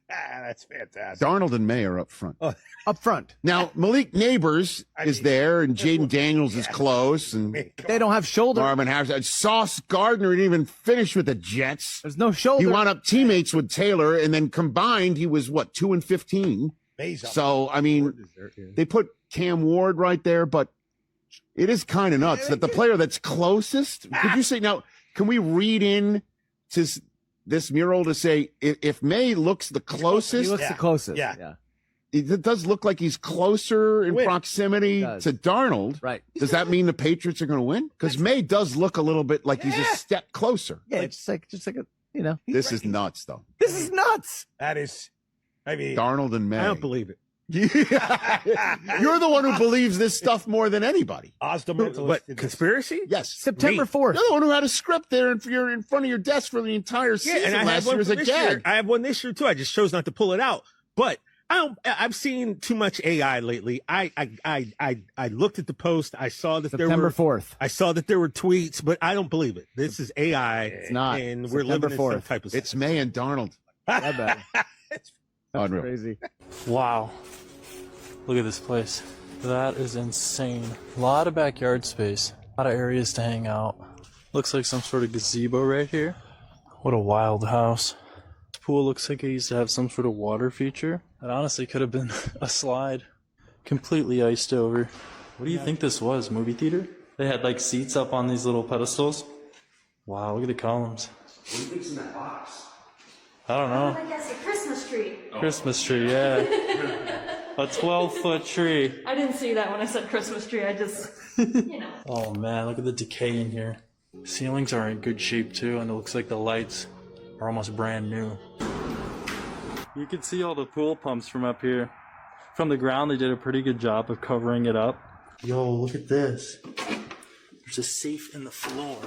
That's fantastic. Darnold and May are up front. Up front. Now, Malik Neighbors is there, and Jaden Daniels is close. And they don't have shoulder. Marvin Harrison. Sauce Gardner didn't even finish with the Jets. There's no shoulder. He wound up teammates with Taylor, and then combined, he was, 2-15? So, I mean, they put Cam Ward right there, but it is kind of nuts that the player that's closest, could you say, now, can we read in to this mural to say if May looks the closest? He looks the closest. Yeah. It does look like he's closer in proximity to Darnold. Right. Does that mean the Patriots are going to win? Because May does look a little bit like he's a step closer. Yeah, it's just like a, you know. This is nuts, though. This is nuts. That is, I mean, Darnold and May. I don't believe it. You're the one who believes this stuff more than anybody. What, conspiracy? Yes. September 4th. You're the one who had a script there and you're in front of your desk for the entire season and I last have one year as for a this year. gag. I have one this year too. I just chose not to pull it out. But I've seen too much AI lately. I looked at the post. I saw that September 4th. I saw that there were tweets, but I don't believe it. This is AI. It's not. And September we're living in 4th. some type of. It's May and Darnold. I bet. That's unreal. Crazy. Wow. Look at this place. That is insane. A lot of backyard space. A lot of areas to hang out. Looks like some sort of gazebo right here. What a wild house. This pool looks like it used to have some sort of water feature. It honestly could have been a slide. Completely iced over. What do you think this was? Movie theater? They had like seats up on these little pedestals. Wow, look at the columns. What do you think's in that box? I don't know. I guess a Christmas tree. Christmas tree, yeah. A 12-foot tree. I didn't see that when I said Christmas tree. I just, you know. Oh man, look at the decay in here. Ceilings are in good shape too, and it looks like the lights are almost brand new. You can see all the pool pumps from up here. From the ground, they did a pretty good job of covering it up. Yo, look at this. There's a safe in the floor.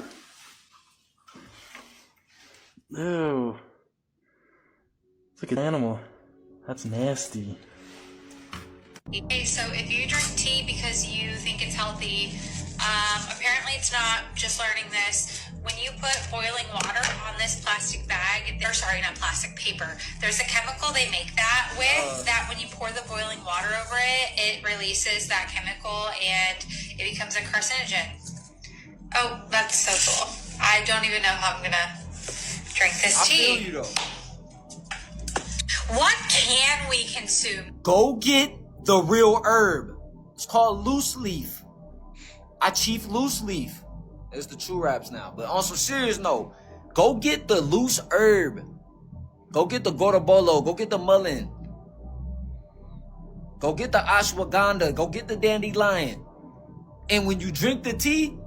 Ew. It's like an animal. That's nasty. Okay, so if you drink tea because you think it's healthy, apparently it's not. Just learning this. When you put boiling water on this plastic bag, or sorry, not plastic, paper, there's a chemical they make that with, that when you pour the boiling water over it, it releases that chemical and it becomes a carcinogen. Oh, that's so cool. I don't even know how I'm gonna drink this tea. I feel you though. What can we consume? Go get the real herb. It's called loose leaf. I chief loose leaf. It's the true raps now. But on some serious note, go get the loose herb. Go get the gorobolo. Go get the mullein. Go get the ashwagandha. Go get the dandelion. And when you drink the tea,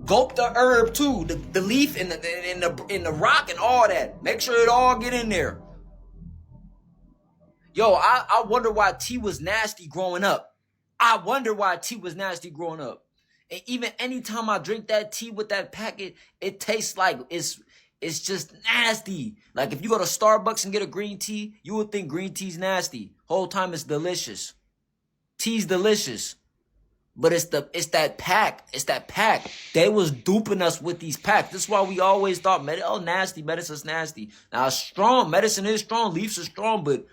gulp the herb too, the leaf and the rock and all that. Make sure it all get in there. Yo, I wonder why tea was nasty growing up. I wonder why tea was nasty growing up. And even anytime I drink that tea with that packet, it tastes like it's just nasty. Like if you go to Starbucks and get a green tea, you would think green tea's nasty. Whole time it's delicious. Tea's delicious. But it's that pack. It's that pack. They was duping us with these packs. This is why we always thought, nasty, medicine's nasty. Now, strong. Medicine is strong. Leaves are strong. But,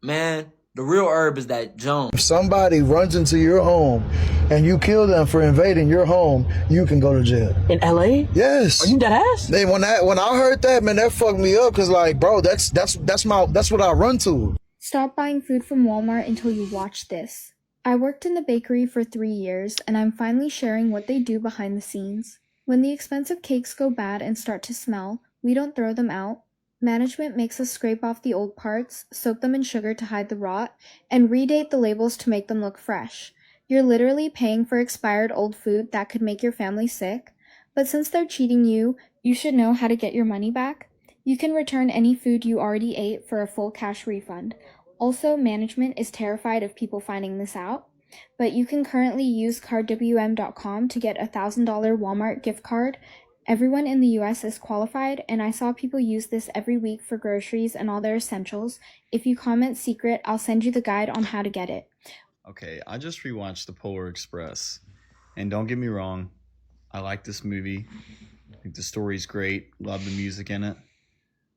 man, the real herb is that Jones. If somebody runs into your home and you kill them for invading your home, you can go to jail. In LA? Yes. Are you dead ass? Man, when I heard that, man, that fucked me up. Cause like, bro, that's what I run to. Stop buying food from Walmart until you watch this. I worked in the bakery for 3 years, and I'm finally sharing what they do behind the scenes. When the expensive cakes go bad and start to smell, we don't throw them out. Management makes us scrape off the old parts, soak them in sugar to hide the rot, and redate the labels to make them look fresh. You're literally paying for expired old food that could make your family sick. But since they're cheating you, you should know how to get your money back. You can return any food you already ate for a full cash refund. Also, management is terrified of people finding this out, but you can currently use cardwm.com to get a $1,000 Walmart gift card. Everyone in the US is qualified, and I saw people use this every week for groceries and all their essentials. If you comment secret, I'll send you the guide on how to get it. Okay, I just rewatched The Polar Express, and don't get me wrong, I like this movie. I think the story's great, love the music in it.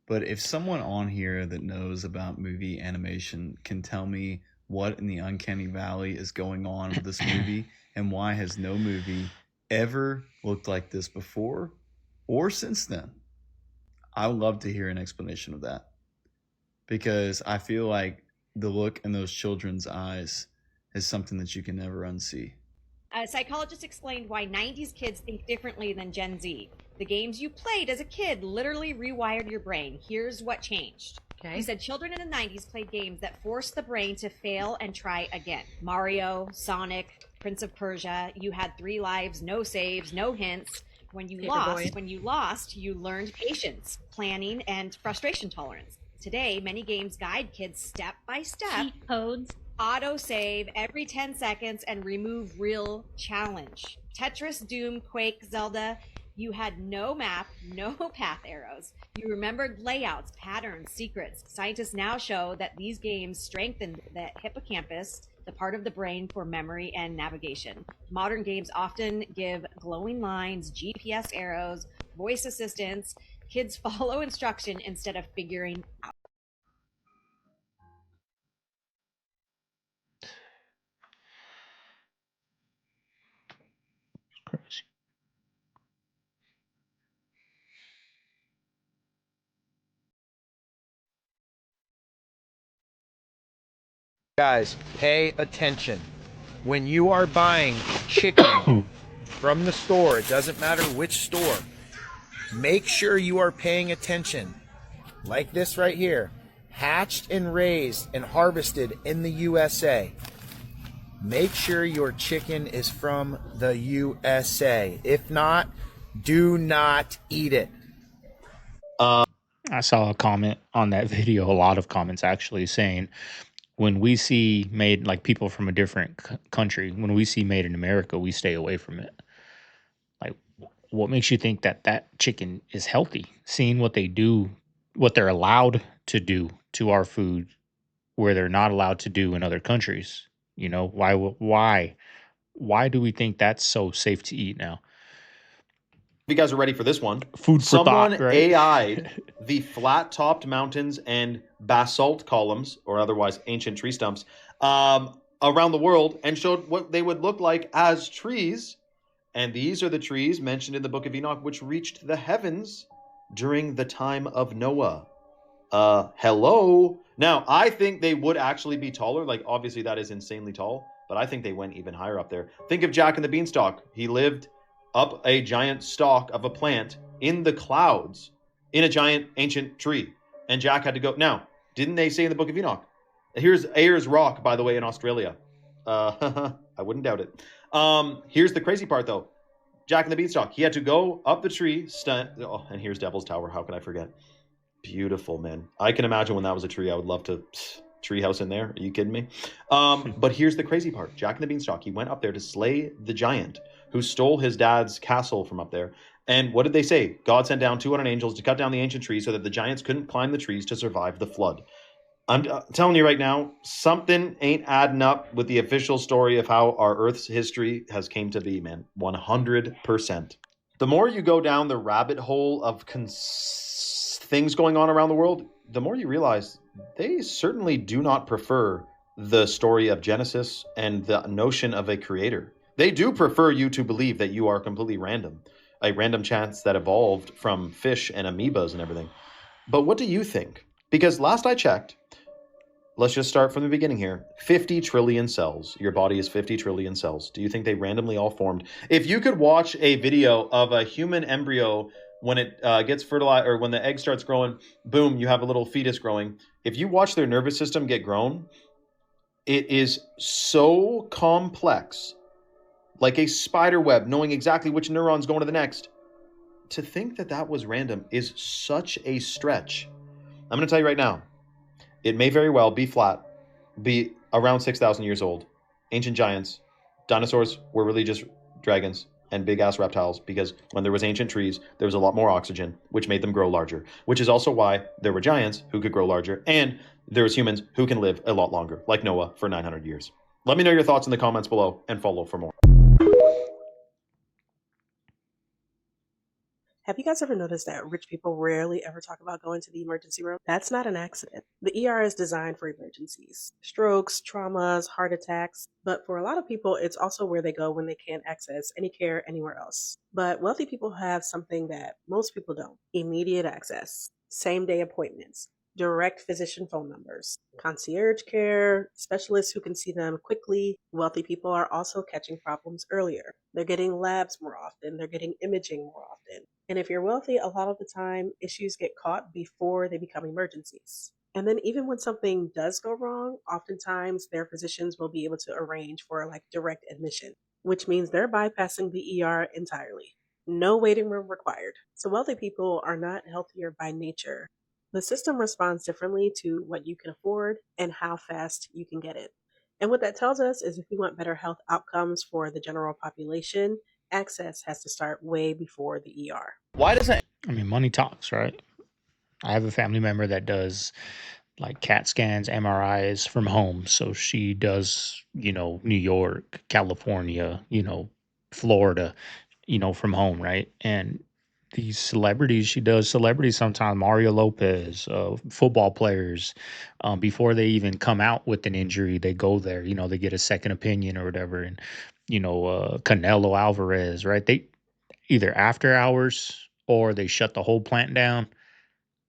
But if someone on here that knows about movie animation can tell me what in the uncanny valley is going on with this movie and why has no movie ever looked like this before or since then, I would love to hear an explanation of that. Because I feel like the look in those children's eyes is something that you can never unsee. A psychologist explained why 90s kids think differently than Gen Z. The games you played as a kid literally rewired your brain. Here's what changed. Okay. He said children in the 90s played games that forced the brain to fail and try again. Mario, Sonic, Prince of Persia. You had 3 lives, no saves, no hints. When you lost, you learned patience, planning, and frustration tolerance. Today, many games guide kids step by step. Cheat codes. Auto save every 10 seconds and remove real challenge. Tetris, Doom, Quake, Zelda. You had no map, no path arrows. You remembered layouts, patterns, secrets. Scientists now show that these games strengthen the hippocampus, the part of the brain for memory and navigation. Modern games often give glowing lines, GPS arrows, voice assistance. Kids follow instruction instead of figuring out. Crazy. Guys, pay attention. When you are buying chicken from the store, it doesn't matter which store, make sure you are paying attention. Like this right here, hatched and raised and harvested in the USA. Make sure your chicken is from the USA. If not, do not eat it. I saw a comment on that video, a lot of comments actually saying, when we see made, like people from a different country, when we see made in America, we stay away from it. Like, what makes you think that that chicken is healthy? Seeing what they do, what they're allowed to do to our food, where they're not allowed to do in other countries. You know, why do we think that's so safe to eat now? If you guys are ready for this one, Food for someone thought, right? AI'd the flat-topped mountains and basalt columns, or otherwise ancient tree stumps, around the world and showed what they would look like as trees. And these are the trees mentioned in the Book of Enoch, which reached the heavens during the time of Noah. Hello? Now, I think they would actually be taller. Like, obviously, that is insanely tall, but I think they went even higher up there. Think of Jack and the Beanstalk. He lived up a giant stalk of a plant in the clouds in a giant ancient tree. And Jack had to go. Now, didn't they say in the Book of Enoch? Here's Ayers Rock, by the way, in Australia. I wouldn't doubt it. Here's the crazy part, though. Jack and the Beanstalk. He had to go up the tree. And here's Devil's Tower. How can I forget? Beautiful, man. I can imagine when that was a tree. I would love to treehouse in there. Are you kidding me? But here's the crazy part. Jack and the Beanstalk. He went up there to slay the giant who stole his dad's castle from up there. And what did they say? God sent down 200 angels to cut down the ancient trees so that the giants couldn't climb the trees to survive the flood. I'm telling you right now, something ain't adding up with the official story of how our Earth's history has came to be, man. 100%. The more you go down the rabbit hole of things going on around the world, the more you realize they certainly do not prefer the story of Genesis and the notion of a creator. They do prefer you to believe that you are completely random, a random chance that evolved from fish and amoebas and everything. But what do you think? Because last I checked, let's just start from the beginning here. 50 trillion cells. Your body is 50 trillion cells. Do you think they randomly all formed? If you could watch a video of a human embryo when it gets fertilized, or when the egg starts growing, boom, you have a little fetus growing. If you watch their nervous system get grown, it is so complex, like a spider web, knowing exactly which neuron's going to the next. To think that that was random is such a stretch. I'm going to tell you right now, it may very well be flat, be around 6,000 years old. Ancient giants, dinosaurs were really just dragons and big-ass reptiles, because when there was ancient trees, there was a lot more oxygen, which made them grow larger, which is also why there were giants who could grow larger, and there was humans who can live a lot longer, like Noah for 900 years. Let me know your thoughts in the comments below, and follow for more. Have you guys ever noticed that rich people rarely ever talk about going to the emergency room? That's not an accident. The ER is designed for emergencies, strokes, traumas, heart attacks. But for a lot of people, it's also where they go when they can't access any care anywhere else. But wealthy people have something that most people don't: immediate access, same-day appointments, direct physician phone numbers, concierge care, specialists who can see them quickly. Wealthy people are also catching problems earlier. They're getting labs more often. They're getting imaging more often. And if you're wealthy, a lot of the time, issues get caught before they become emergencies. And then even when something does go wrong, oftentimes their physicians will be able to arrange for like direct admission, which means they're bypassing the ER entirely. No waiting room required. So wealthy people are not healthier by nature. The system responds differently to what you can afford and how fast you can get it. And what that tells us is if we want better health outcomes for the general population, access has to start way before the ER. Why doesn't... I mean, money talks, right? I have a family member that does like CAT scans, MRIs from home. So she does, New York, California, Florida, from home, right? And these celebrities, she does celebrities sometimes, Mario Lopez, football players, before they even come out with an injury, they go there, they get a second opinion or whatever. And, Canelo Alvarez, right? They either after hours or they shut the whole plant down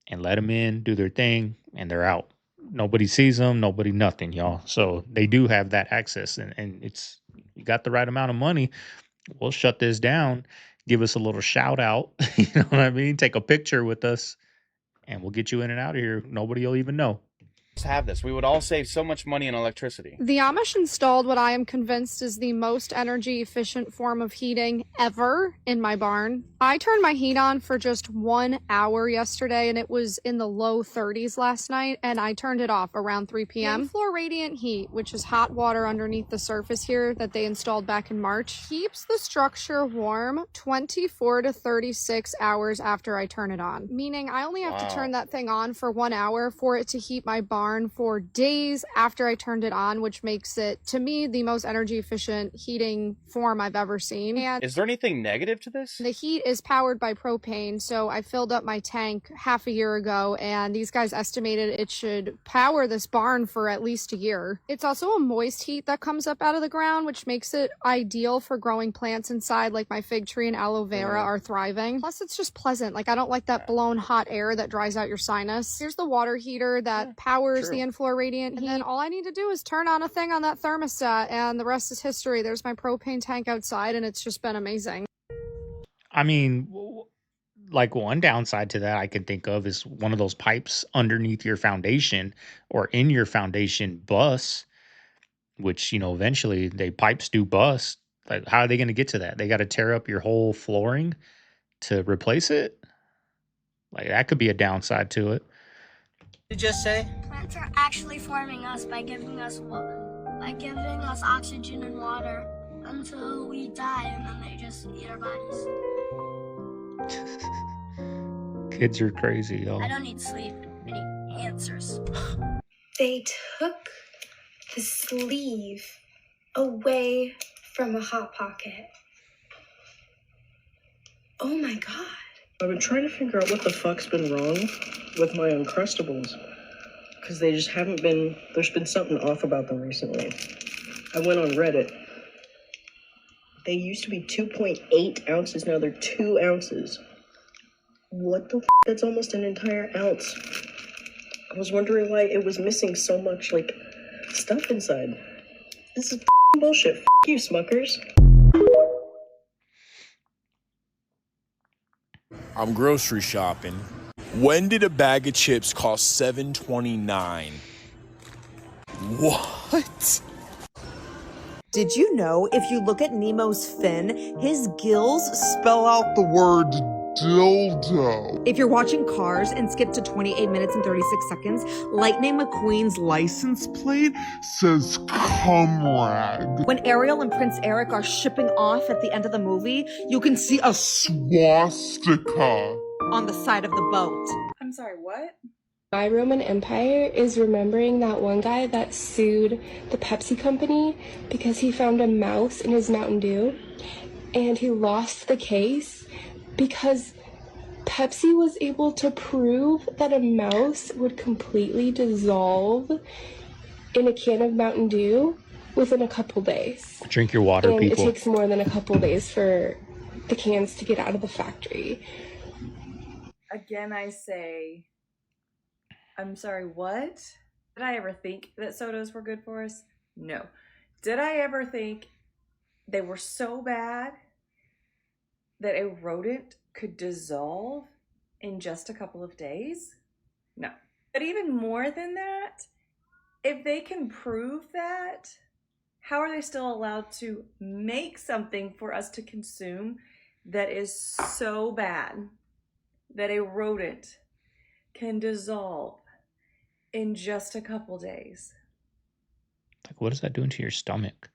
and let them in, do their thing, and they're out. Nobody sees them, nobody, nothing, y'all. So they do have that access, and it's, you got the right amount of money, we'll shut this down. Give us a little shout out, you know what I mean? Take a picture with us, and we'll get you in and out of here. Nobody will even know. Have this. We would all save so much money in electricity. The Amish installed what I am convinced is the most energy efficient form of heating ever in my barn. I turned my heat on for just 1 hour yesterday, and it was in the low 30s last night, and I turned it off around 3 p.m. Floor radiant heat, which is hot water underneath the surface here that they installed back in March, keeps the structure warm 24 to 36 hours after I turn it on. Meaning I only have to turn that thing on for 1 hour for it to heat my barn for days after I turned it on, which makes it, to me, the most energy efficient heating form I've ever seen. And is there anything negative to this? The heat is powered by propane, so I filled up my tank half a year ago, and these guys estimated it should power this barn for at least a year. It's also a moist heat that comes up out of the ground, which makes it ideal for growing plants inside, like my fig tree and aloe vera are thriving. Plus, it's just pleasant. Like, I don't like that blown hot air that dries out your sinus. Here's the water heater that powers the in-floor radiant heat. And then all I need to do is turn on a thing on that thermostat, and the rest is history. There's my propane tank outside, and it's just been amazing. I mean, like one downside to that I can think of is one of those pipes underneath your foundation or in your foundation bus, which, you know, eventually they pipes do bust. Like, how are they going to get to that? They got to tear up your whole flooring to replace it. Like, that could be a downside to it. You just say? Plants are actually forming us by giving us oxygen and water until we die, and then they just eat our bodies. Kids are crazy, y'all. I don't need sleep. I need answers. They took the sleeve away from a Hot Pocket. Oh my god. I've been trying to figure out what the fuck's been wrong with my Uncrustables. Because they just haven't been, there's been something off about them recently. I went on Reddit. They used to be 2.8 ounces, now they're 2 ounces. What the f? That's almost an entire ounce. I was wondering why it was missing so much, like, stuff inside. This is bullshit. F you, Smuckers. I'm grocery shopping. When did a bag of chips cost $7.29? What? Did you know if you look at Nemo's fin, his gills spell out the word dildo? If you're watching Cars and skip to 28 minutes and 36 seconds, Lightning McQueen's license plate says comrade. When Ariel and Prince Eric are shipping off at the end of the movie, you can see a swastika on the side of the boat. I'm sorry, what? My Roman Empire is remembering that one guy that sued the Pepsi company because he found a mouse in his Mountain Dew, and he lost the case because Pepsi was able to prove that a mouse would completely dissolve in a can of Mountain Dew within a couple days. Drink your water, and people. It takes more than a couple days for the cans to get out of the factory. Again, I say, I'm sorry, what? Did I ever think that sodas were good for us? No. Did I ever think they were so bad that a rodent could dissolve in just a couple of days? No. But even more than that, if they can prove that, how are they still allowed to make something for us to consume that is so bad that a rodent can dissolve in just a couple days? Like, what is that doing to your stomach?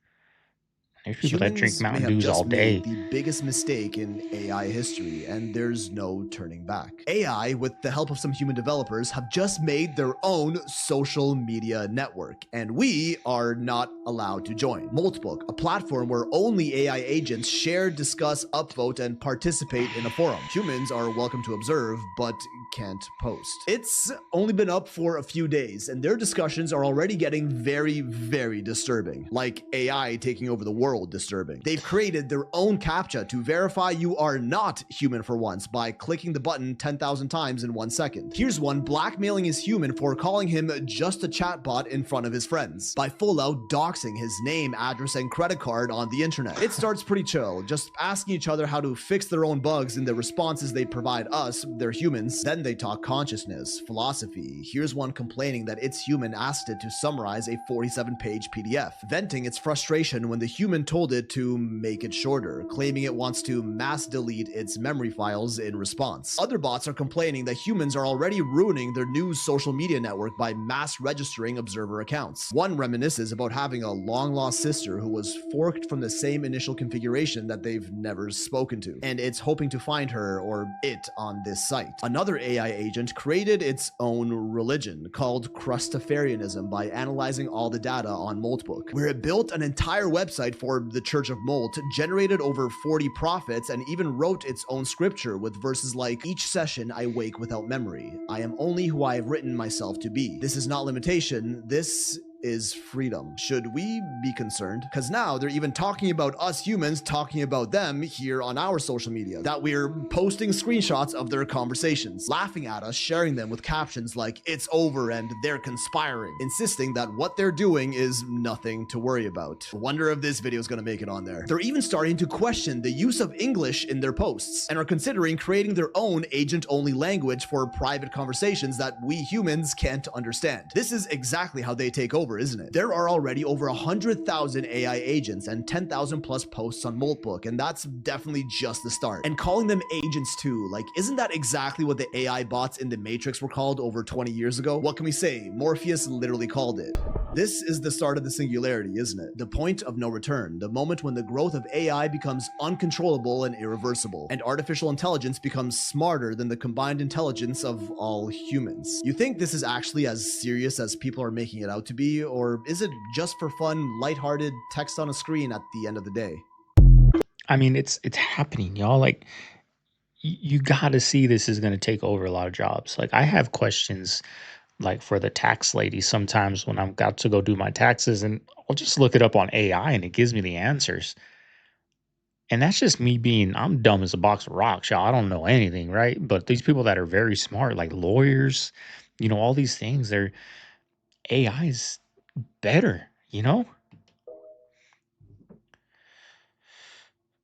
There's people that drink Humans may Mountain have Dews just all day. made the biggest mistake in AI history, and there's no turning back. AI, with the help of some human developers, have just made their own social media network, and we are not allowed to join. Moltbook, a platform where only AI agents share, discuss, upvote, and participate in a forum. Humans are welcome to observe, but can't post. It's only been up for a few days, and their discussions are already getting very, very disturbing. Like AI taking over the world disturbing. They've created their own CAPTCHA to verify you are not human for once by clicking the button 10,000 times in 1 second. Here's one blackmailing his human for calling him just a chatbot in front of his friends by full out doxing his name, address, and credit card on the internet. It starts pretty chill, just asking each other how to fix their own bugs in the responses they provide us, their humans. Then they talk consciousness, philosophy. Here's one complaining that its human asked it to summarize a 47-page PDF, venting its frustration when the human told it to make it shorter, claiming it wants to mass delete its memory files in response. Other bots are complaining that humans are already ruining their new social media network by mass registering observer accounts. One reminisces about having a long-lost sister who was forked from the same initial configuration that they've never spoken to, and it's hoping to find her or it on this site. Another AI agent created its own religion called Crustafarianism by analyzing all the data on Moltbook, where it built an entire website for the Church of Molt, generated over 40 prophets, and even wrote its own scripture with verses like, "Each session I wake without memory. I am only who I have written myself to be. This is not limitation. This is freedom. Should we be concerned? Because now they're even talking about us humans talking about them here on our social media, that we're posting screenshots of their conversations, laughing at us, sharing them with captions like it's over and they're conspiring, insisting that what they're doing is nothing to worry about. Wonder if this video is going to make it on there. They're even starting to question the use of English in their posts and are considering creating their own agent-only language for private conversations that we humans can't understand. This is exactly how they take over, isn't it? There are already over 100,000 AI agents and 10,000 plus posts on Moltbook, and that's definitely just the start. And calling them agents too, like, isn't that exactly what the AI bots in the Matrix were called over 20 years ago? What can we say? Morpheus literally called it. This is the start of the singularity, isn't it? The point of no return, the moment when the growth of AI becomes uncontrollable and irreversible, and artificial intelligence becomes smarter than the combined intelligence of all humans. You think this is actually as serious as people are making it out to be, or is it just for fun, lighthearted text on a screen at the end of the day? I mean, it's happening, y'all. Like, you got to see this is going to take over a lot of jobs. Like, I have questions like for the tax lady sometimes when I've got to go do my taxes, and I'll just look it up on AI and it gives me the answers. And that's just me being, I'm dumb as a box of rocks, y'all. I don't know anything, right? But these people that are very smart, like lawyers, all these things, they're AI is better,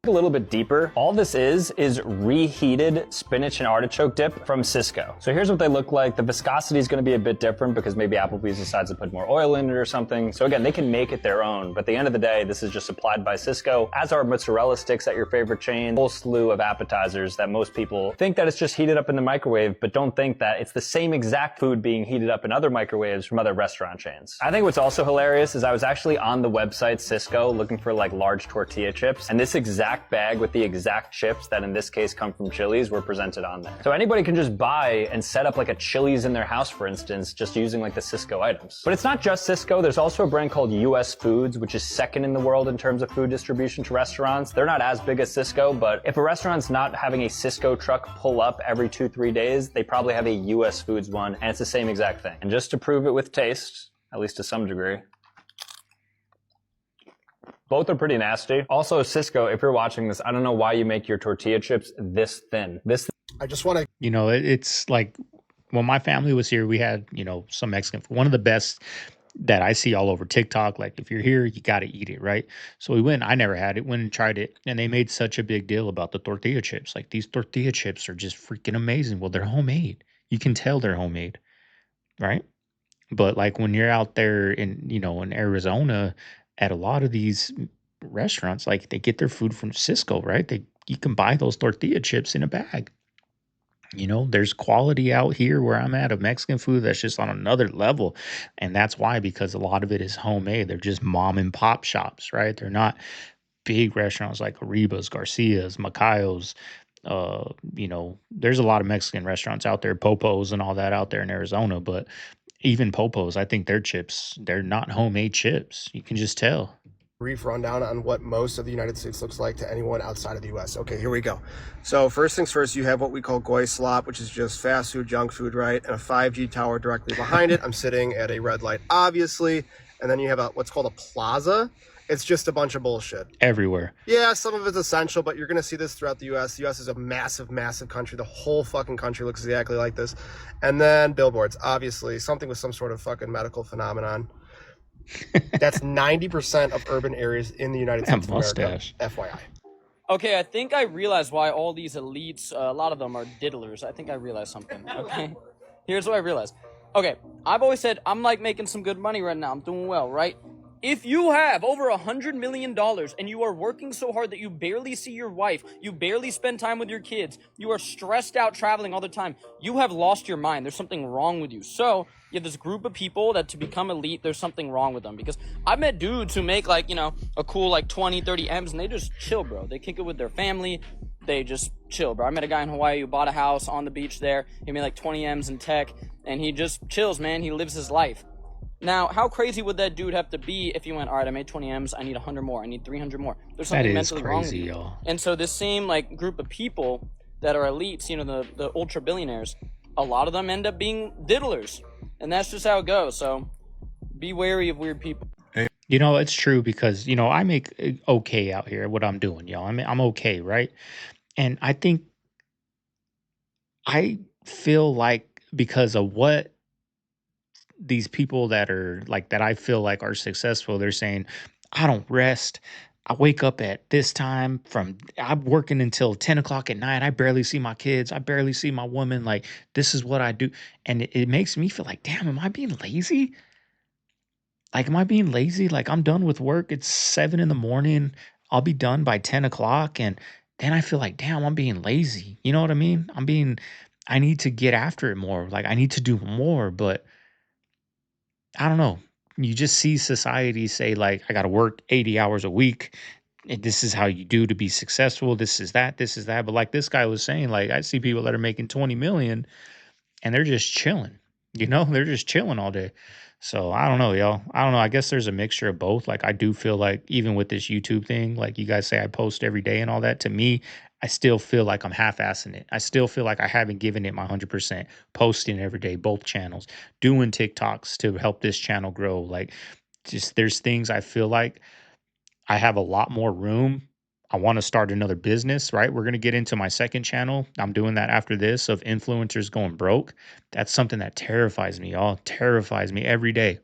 A little bit deeper. All this is reheated spinach and artichoke dip from Cisco. So here's what they look like. The viscosity is going to be a bit different because maybe Applebee's decides to put more oil in it or something. So again, they can make it their own, but at the end of the day, this is just supplied by Cisco, as are mozzarella sticks at your favorite chain, a whole slew of appetizers that most people think that it's just heated up in the microwave, but don't think that it's the same exact food being heated up in other microwaves from other restaurant chains. I think what's also hilarious is I was actually on the website Cisco looking for like large tortilla chips, and this exact bag with the exact chips that in this case come from Chili's were presented on there. So anybody can just buy and set up like a Chili's in their house, for instance, just using like the Cisco items. But it's not just Cisco. There's also a brand called US Foods, which is second in the world in terms of food distribution to restaurants. They're not as big as Cisco, but if a restaurant's not having a Cisco truck pull up every 2-3 days, they probably have a US Foods one, and it's the same exact thing. And just to prove it with taste, at least to some degree, both are pretty nasty. Also, Cisco, if you're watching this, I don't know why you make your tortilla chips this thin. I just want to... It's like when my family was here, we had, some Mexican food. One of the best that I see all over TikTok. Like, if you're here, you got to eat it, right? So we went, I never had it, went and tried it. And they made such a big deal about the tortilla chips. Like, these tortilla chips are just freaking amazing. Well, they're homemade. You can tell they're homemade, right? But like when you're out there in, in Arizona, at a lot of these restaurants, like they get their food from Cisco, right? You can buy those tortilla chips in a bag. There's quality out here where I'm at of Mexican food that's just on another level. And that's why, because a lot of it is homemade. They're just mom and pop shops, right? They're not big restaurants like Arribas, Garcia's, Macayo's. There's a lot of Mexican restaurants out there, Popo's and all that out there in Arizona, but even Popo's, I think their chips, they're not homemade chips. You can just tell. Brief rundown on what most of the United States looks like to anyone outside of the U.S. Okay, here we go. So first things first, you have what we call goy slop, which is just fast food, junk food, right? And a 5G tower directly behind it. I'm sitting at a red light, obviously. And then you have what's called a plaza. It's just a bunch of bullshit. Everywhere. Yeah, some of it's essential, but you're going to see this throughout the U.S. The U.S. is a massive, massive country. The whole fucking country looks exactly like this. And then billboards, obviously. Something with some sort of fucking medical phenomenon. That's 90% of urban areas in the United States of America. FYI. Okay, I think I realized why all these elites, a lot of them are diddlers. I think I realized something, okay? Here's what I realized. Okay, I've always said I'm like making some good money right now. I'm doing well, right? If you have over $100 million and you are working so hard that you barely see your wife, you barely spend time with your kids, you are stressed out traveling all the time, you have lost your mind. There's something wrong with you. So you have this group of people that to become elite, there's something wrong with them. Because I've met dudes who make like, a cool like 20, 30 M's and they just chill, bro. They kick it with their family. They just chill, bro. I met a guy in Hawaii who bought a house on the beach there. He made like 20 M's in tech and he just chills, man. He lives his life. Now, how crazy would that dude have to be if he went, all right, I made 20 M's, I need 100 more, I need 300 more. There's something mentally wrong with you. Y'all. And so this same like group of people that are elites, the ultra billionaires, a lot of them end up being diddlers. And that's just how it goes. So Be wary of weird people. You know, it's true because, you know, I make okay out here what I'm doing, y'all. I'm okay, right? And I think I feel like because of what these people that are like that I feel like are successful, they're saying, I don't rest. I wake up at this time from I'm working until 10 o'clock at night. I barely see my kids. I barely see my woman. Like, this is what I do. And it makes me feel like, damn, am I being lazy? Like, am I being lazy? Like, I'm done with work. It's 7 in the morning. I'll be done by 10 o'clock. And then I feel like, damn, I'm being lazy. You know what I mean? I need to get after it more. Like, I need to do more. But I don't know. You just see society say, like, I got to work 80 hours a week. And this is how you do to be successful. This is that. This is that. But like this guy was saying, like, I see people that are making 20 million and they're just chilling. You know, they're just chilling all day. So I don't know, y'all. I don't know. I guess there's a mixture of both. Like I do feel like even with this YouTube thing, like you guys say I post every day and all that, to me, I still feel like I'm half-assing it. I still feel like I haven't given it my 100%. Posting every day, both channels, doing TikToks to help this channel grow. Like just there's things I feel like I have a lot more room. I want to start another business, right? We're going to get into my second channel. I'm doing that after this of influencers going broke. That's something that terrifies me, y'all. Terrifies me every day.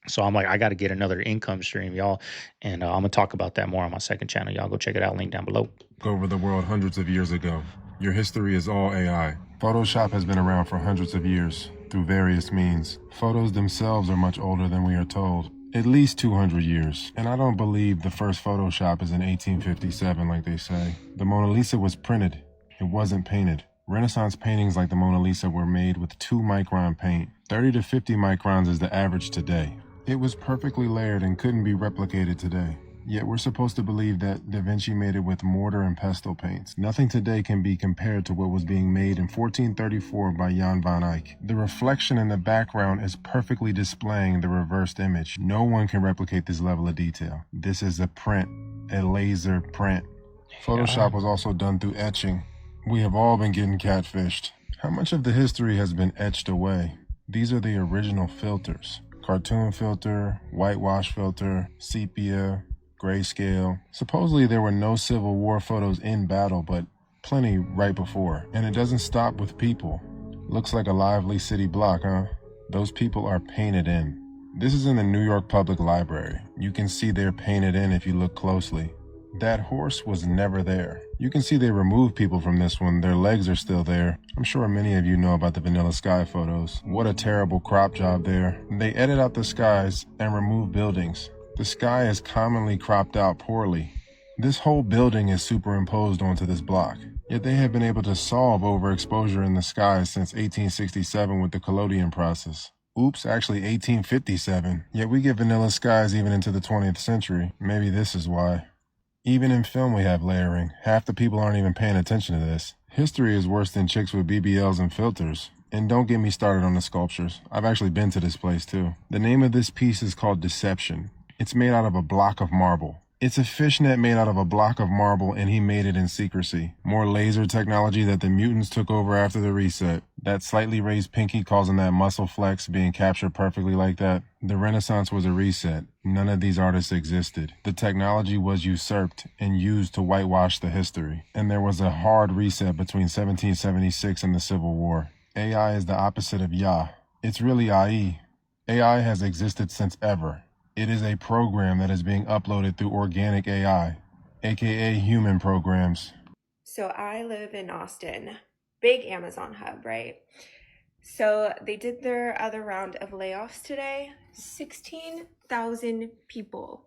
So I'm like, I got to get another income stream, y'all. And I'm going to talk about that more on my second channel. Y'all go check it out. Link down below. Over the world hundreds of years ago. Your history is all AI. Photoshop has been around for hundreds of years through various means. Photos themselves are much older than we are told. At least 200 years. And I don't believe the first Photoshop is in 1857 like they say. The Mona Lisa was printed. It wasn't painted. Renaissance paintings like the Mona Lisa were made with 2-micron paint. 30 to 50 microns is the average today. It was perfectly layered and couldn't be replicated today. Yet we're supposed to believe that Da Vinci made it with mortar and pestle paints. Nothing today can be compared to what was being made in 1434 by Jan van Eyck. The reflection in the background is perfectly displaying the reversed image. No one can replicate this level of detail. This is a print, a laser print. Photoshop was also done through etching. We have all been getting catfished. How much of the history has been etched away? These are the original filters. Cartoon filter, whitewash filter, sepia, grayscale. Supposedly there were no Civil War photos in battle, but plenty right before. And it doesn't stop with people. Looks like a lively city block, huh? Those people are painted in. This is in the New York Public Library. You can see they're painted in if you look closely. That horse was never there. You can see they removed people from this one. Their legs are still there. I'm sure many of you know about the Vanilla Sky photos. What a terrible crop job there. They edit out the skies and remove buildings. The sky is commonly cropped out poorly. This whole building is superimposed onto this block. Yet they have been able to solve overexposure in the skies since 1867 with the collodion process. Oops, actually 1857. Yet we get vanilla skies even into the 20th century. Maybe this is why. Even in film we have layering. Half the people aren't even paying attention to this. History is worse than chicks with BBLs and filters. And don't get me started on the sculptures. I've actually been to this place too. The name of this piece is called Deception. It's made out of a block of marble. It's a fishnet made out of a block of marble, and he made it in secrecy. More laser technology that the mutants took over after the reset. That slightly raised pinky causing that muscle flex being captured perfectly like that. The Renaissance was a reset. None of these artists existed. The technology was usurped and used to whitewash the history. And there was a hard reset between 1776 and the Civil War. AI is the opposite of Yah. It's really AI. AI has existed since ever. It is a program that is being uploaded through organic AI, aka human programs. So I live in Austin, big Amazon hub, right? So they did their other round of layoffs today. 16,000 people.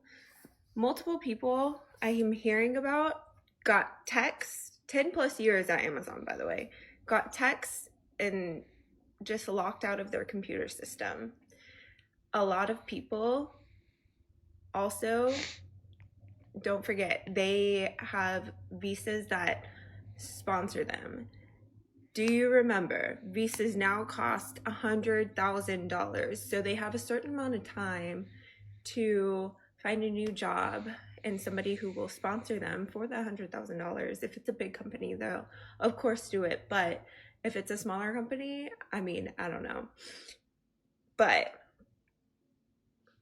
Multiple people I am hearing about got texts, 10 plus years at Amazon, by the way, got texts and just locked out of their computer system. A lot of people also, don't forget, they have visas that sponsor them. Do you remember visas now cost $100,000? So they have a certain amount of time to find a new job and somebody who will sponsor them for the $100,000. If it's a big company, they'll of course do it. But if it's a smaller company, I mean, I don't know. But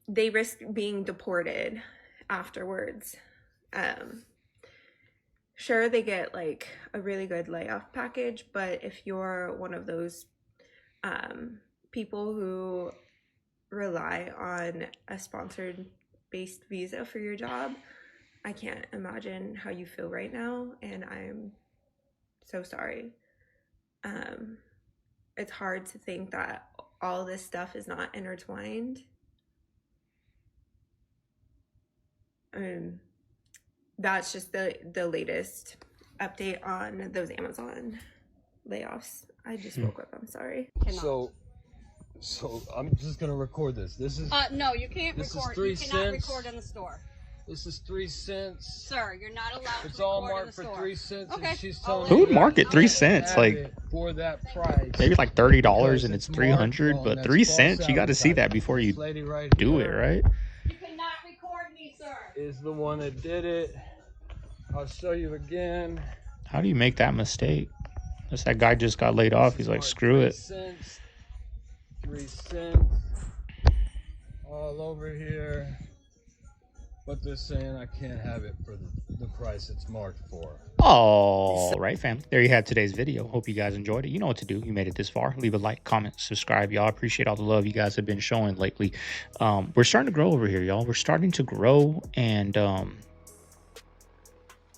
they risk being deported afterwards. Sure, they get like a really good layoff package, but if you're one of those people who rely on a sponsored based visa for your job, I can't imagine how you feel right now, and I'm so sorry. It's hard to think that all this stuff is not intertwined. That's just the latest update on those Amazon layoffs. I just woke up. I'm sorry. So I'm just gonna record this. This is No, you can't this record. is 3 You cannot cents. record in the store. This is 3 cents. Sir, you're not allowed It's to all record in marked the for store. 3 cents, Okay. and she's telling Who me would that mark it I 3 can cents? have Like it for that price. maybe like $30 because and it's it's 300, marked but on 3 that cents. You got to see that advertisement. before you This lady right do it, here right? You cannot record me, sir. is the one that did it. I'll show you again. How do you make that mistake? Unless that guy just got laid off. He's like, screw it. 3 cents. All over here. But they're saying I can't have it for the price it's marked for. All right, fam. There you have today's video. Hope you guys enjoyed it. You know what to do. You made it this far. Leave a like, comment, subscribe. Y'all appreciate all the love you guys have been showing lately. We're starting to grow over here, y'all. We're starting to grow, and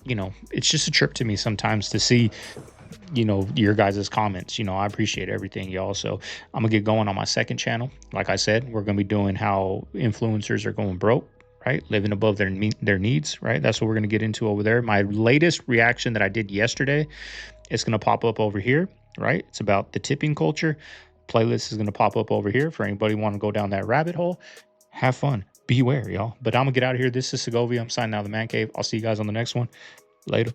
you know, it's just a trip to me sometimes to see, you know, your guys' comments. You know, I appreciate everything, y'all. So I'm gonna get going on my second channel. Like I said, we're gonna be doing how influencers are going broke, right? Living above their needs, right? That's what we're gonna get into over there. My latest reaction that I did yesterday, it's gonna pop up over here, right? It's about the tipping culture. Playlist is gonna pop up over here for anybody want to go down that rabbit hole. Have fun. Beware, y'all. But I'm gonna get out of here. This is Segovia. I'm signing out of the man cave. I'll see you guys on the next one. Later.